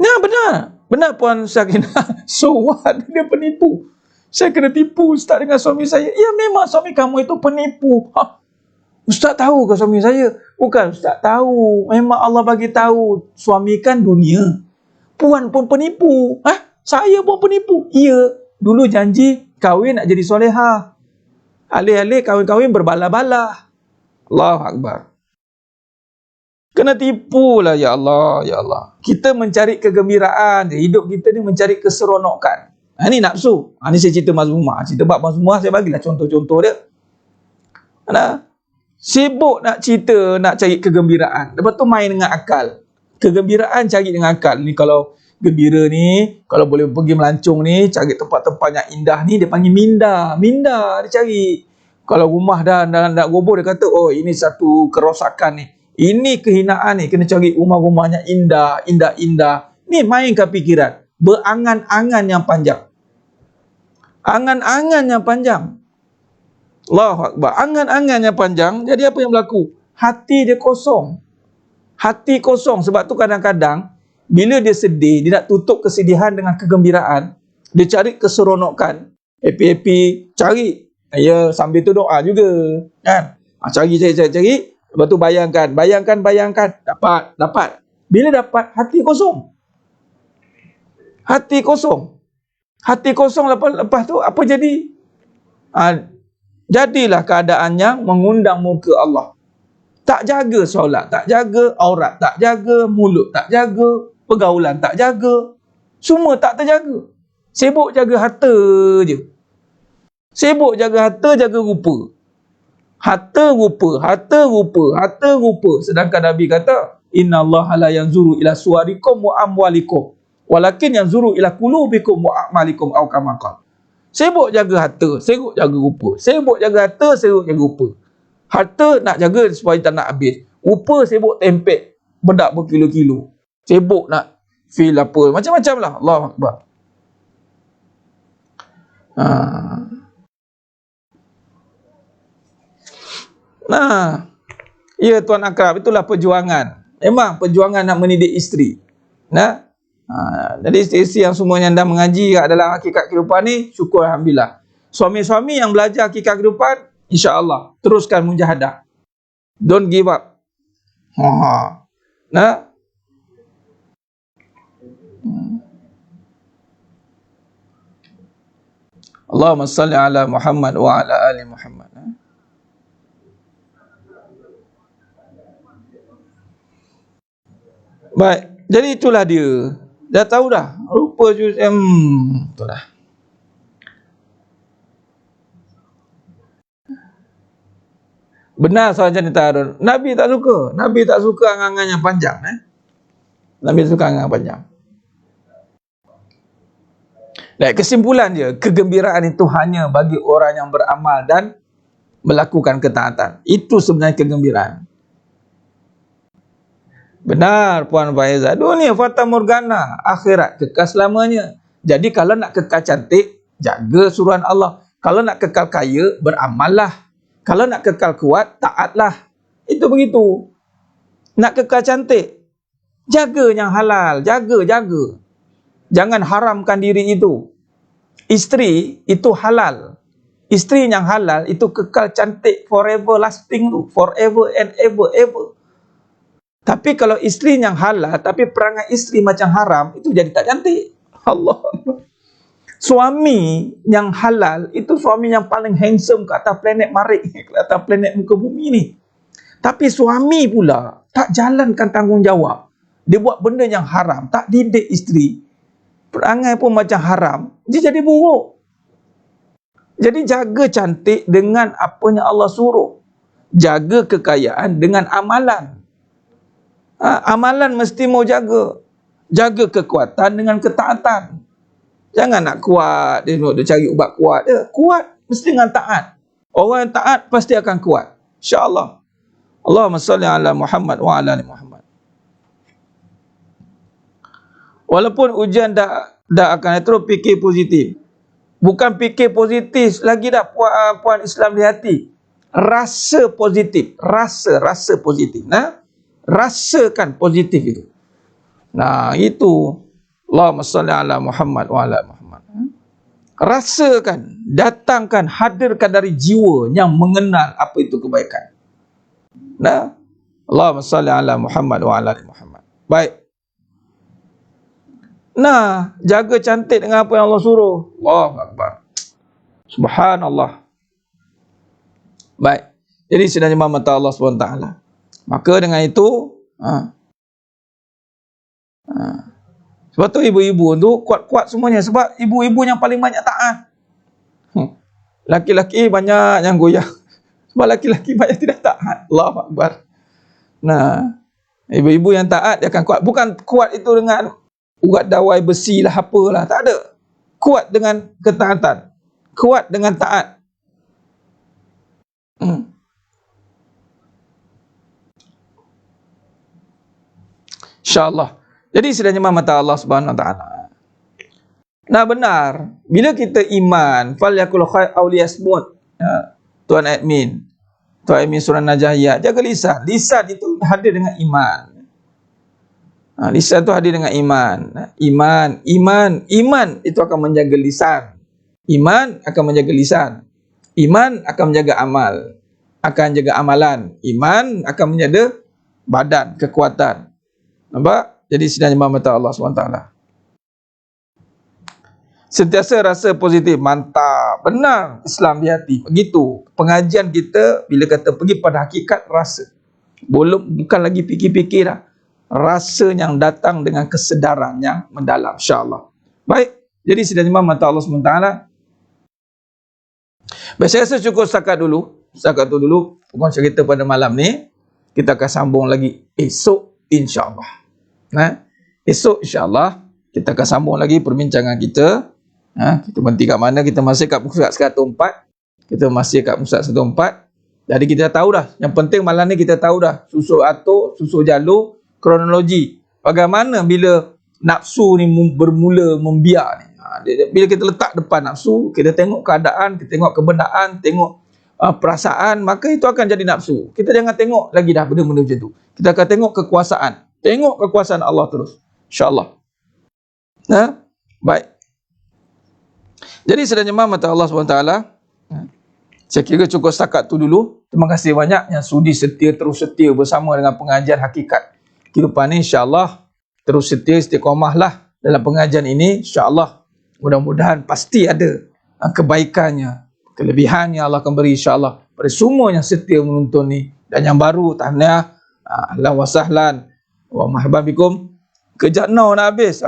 Nah, benar. Benar Puan Sakinah. So what? Dia penipu. Saya kena tipu Ustaz dengan suami saya. Ya memang suami kamu itu penipu. Ustaz tahu ke suami saya? Bukan Ustaz tahu. Memang Allah bagi tahu. Suami kan dunia. Puan pun penipu. Saya pun penipu. Ya. Dulu janji kahwin nak jadi solehah. Alih-alih kahwin-kahwin berbala-bala. Allahu Akbar. Kena tipu lah, ya Allah, ya Allah. Kita mencari kegembiraan. Hidup kita ni mencari keseronokan. Ini nafsu. Ini saya cerita mazmumah. Cerita bab mazmumah saya bagilah contoh-contoh dia. Sibuk nak cerita, nak cari kegembiraan. Lepas tu main dengan akal. Kegembiraan cari dengan akal. Ni kalau gembira ni, kalau boleh pergi melancong ni, cari tempat-tempat yang indah ni, dia panggil minda. Minda dia cari. Kalau rumah dah nak roboh, dia kata, oh ini satu kerosakan ni. Ini kehinaan ni, kena cari rumah-rumahnya indah, indah-indah. Ni mainkan fikiran. Berangan-angan yang panjang. Angan-angan yang panjang. Allahu Akbar. Angan-angan yang panjang, jadi apa yang berlaku? Hati dia kosong. Hati kosong. Sebab tu kadang-kadang, bila dia sedih, dia nak tutup kesedihan dengan kegembiraan, dia cari keseronokan. Happy-happy, cari. Ya, sambil tu doa juga. Kan? Cari. Lepas tu bayangkan. Dapat. Bila dapat, hati kosong. Hati kosong. Hati kosong lepas tu, apa jadi? Jadilah keadaannya mengundang muka Allah. Tak jaga solat, tak jaga aurat, tak jaga mulut, tak jaga pergaulan, tak jaga. Semua tak terjaga. Sibuk jaga harta je. Sibuk jaga harta, jaga rupa. Harta rupa. Sedangkan Nabi kata, Inna Allah la yanzuru ila suwarikum wa amwalikum, walakin yanzuru ila qulubikum wa a'malikum aw kama qala. Sibuk jaga harta, sibuk jaga rupa. Sibuk jaga harta, sibuk jaga rupa. Harta nak jaga supaya tak nak habis. Rupa sibuk tempek bedak berkilo-kilo. Sibuk nak feel apa. Macam-macam lah. Allahu Akbar. Nah, ya tuan akrab, itulah perjuangan. Memang perjuangan nak mendidik isteri. Nah, jadi isteri yang semuanya anda mengaji dalam hakikat kehidupan ni, syukur alhamdulillah. Suami-suami yang belajar hakikat kehidupan, insya-Allah teruskan mujahadah. Don't give up. Nah. Allahumma salli ala Muhammad wa ala ali Muhammad. Baik, jadi itulah dia. Dah tahu dah. Rupa itulah. Benar sahaja ni Harun. Nabi tak suka. Nabi tak suka angan-angan yang panjang. Nabi suka angan panjang. Dan kesimpulan dia, kegembiraan itu hanya bagi orang yang beramal dan melakukan ketaatan. Itu sebenarnya kegembiraan. Benar Puan Faizah. Dunia fata morgana, akhirat kekal selamanya. Jadi kalau nak kekal cantik, jaga suruhan Allah. Kalau nak kekal kaya, beramallah. Kalau nak kekal kuat, taatlah. Itu begitu. Nak kekal cantik, jaga yang halal, jaga. Jangan haramkan diri itu. Isteri itu halal. Isteri yang halal itu kekal cantik forever lasting tu, forever and ever. Tapi kalau isteri yang halal, tapi perangai isteri macam haram, itu jadi tak cantik. Allah. Suami yang halal, itu suami yang paling handsome ke atas planet Marik, ke atas planet muka bumi ni. Tapi suami pula, tak jalankan tanggungjawab. Dia buat benda yang haram, tak didik isteri. Perangai pun macam haram, dia jadi buruk. Jadi jaga cantik dengan apa yang Allah suruh. Jaga kekayaan dengan amalan. Amalan mesti mau jaga. Jaga kekuatan dengan ketaatan. Jangan nak kuat, dia cari ubat kuat. Kuat mesti dengan taat. Orang yang taat pasti akan kuat. InsyaAllah. Allahumma salli ala Muhammad wa ala ali Muhammad. Walaupun ujian dah akan terus fikir positif. Bukan fikir positif lagi dah puan Islam di hati. Rasa positif. Rasa positif. Rasakan positif itu. Nah, itu. Allahumma salli ala Muhammad wa ala Muhammad. Rasakan, datangkan, hadirkan dari jiwa yang mengenal apa itu kebaikan. Nah, Allahumma salli ala Muhammad wa ala Muhammad. Baik. Nah, jaga cantik dengan apa yang Allah suruh. Allahu Akbar. Subhanallah. Baik. Jadi sebenarnya mata Allah SWT. Maka dengan itu, sebab tu ibu-ibu tu kuat-kuat semuanya. Sebab ibu-ibu yang paling banyak taat. Laki-laki banyak yang goyah. Sebab laki-laki banyak tidak taat. Allahu Akbar. Nah, ibu-ibu yang taat dia akan kuat. Bukan kuat itu dengan urat dawai besi lah apalah, tak ada. Kuat dengan ketaatan. Kuat dengan taat. InsyaAllah. Jadi sedangnya mata Allah Subhanahu Wa Taala. Nah benar, bila kita iman, falyakul khair aw liyasmut. Tuan admin surah Najahiyah, jaga lisan. Lisan itu hadir dengan iman. Lisan itu hadir dengan iman. Iman itu akan menjaga lisan. Iman akan menjaga lisan. Iman akan menjaga amal. Akan jaga amalan. Iman akan menjaga badan, kekuatan. Nampak? Jadi sebenarnya mata Allah SWT. Sentiasa rasa positif, mantap, benar Islam di hati. Begitu pengajian kita bila kata pergi pada hakikat rasa. Bukan lagi fikir-fikir dah. Rasa yang datang dengan kesedaran yang mendalam, insya-Allah. Baik, jadi sebenarnya mata Allah SWT. Baik, saya rasa cukup setakat dulu perkongsian kita pada malam ni. Kita akan sambung lagi esok insya-Allah. Esok insya-Allah kita akan sambung lagi perbincangan kita. Kita berhenti kat mana? Kita masih kat Pusat 104. Kita masih kat Pusat 104. Jadi kita tahu dah. Yang penting malam ni kita tahu dah susun atur, susun jalur, kronologi. Bagaimana bila nafsu ni bermula membiak ni. Bila kita letak depan nafsu, kita tengok keadaan, kita tengok kebenaran, tengok perasaan, maka itu akan jadi nafsu. Kita jangan tengok lagi dah benda-benda macam tu. Kita akan tengok kekuasaan. Tengok kekuasaan Allah terus. InsyaAllah. Baik. Jadi sedangnya mata Allah SWT. Saya kira cukup setakat tu dulu. Terima kasih banyak yang sudi terus setia bersama dengan pengajian hakikat kehidupan ni. InsyaAllah terus setia, istiqamah lah dalam pengajian ini. InsyaAllah mudah-mudahan pasti ada kebaikannya, kelebihannya Allah akan beri insyaAllah pada semua yang setia menonton ni. Dan yang baru, tahniah, ahlan wa sahlan wa marhaban bikum. Kejap now nak habis.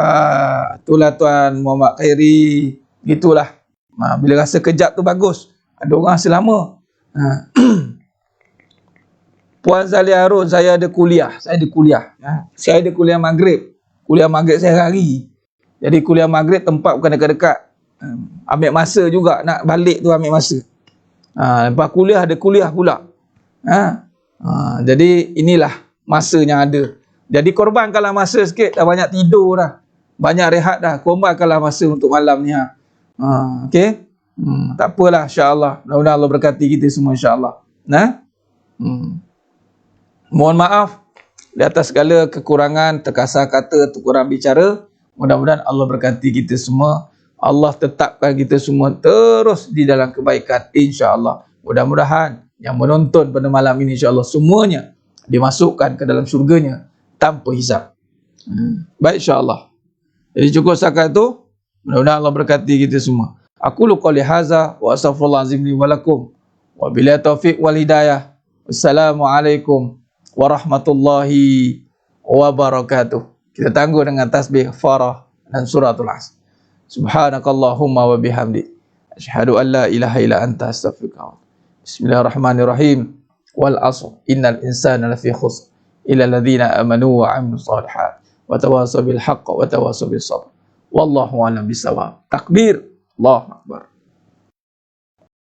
Itulah Tuan Muhammad Khairi. Gitulah. Bila rasa kejap tu bagus. Ada orang selama. Puan Zalia Harun, saya ada kuliah. Saya ada kuliah maghrib. Kuliah maghrib saya hari. Jadi kuliah maghrib tempat bukan dekat-dekat. Ambil masa juga. Nak balik tu ambil masa. Lepas kuliah ada kuliah pula. Jadi inilah masa yang ada. Jadi korbankanlah masa sikit. Dah banyak tidur dah. Banyak rehat dah. Korbankanlah masa untuk malam ni. Okey. Tak apalah insya-Allah. Mudah-mudahan Allah berkati kita semua insya-Allah. Mohon maaf di atas segala kekurangan, terkasar kata, terkurang bicara. Mudah-mudahan Allah berkati kita semua. Allah tetapkan kita semua terus di dalam kebaikan insya-Allah. Mudah-mudahan yang menonton pada malam ini insya-Allah semuanya dimasukkan ke dalam syurganya tanpa hisab. Baik insya-Allah. Jadi cukup setakat itu. Mudah-mudahan Allah berkati kita semua. Aku qouli hadza wa astaghfirullahalazim li wa lakum. Wa billahi taufiq wal hidayah. Wassalamualaikum warahmatullahi wabarakatuh. Kita tangguh dengan tasbih farah dan suratul Asr. Subhanakallahumma wa bihamdik asyhadu an la ilaha illa anta astaghfiruka. Bismillahirrahmanirrahim. Wal 'asr innal insana lafi khusr illa alladhina amanu wa 'amilus shalihat wa tawasaw bil haqq wa tawasaw bis sabr. Wallahu a'lam bissawab. Takbir. Allahu akbar.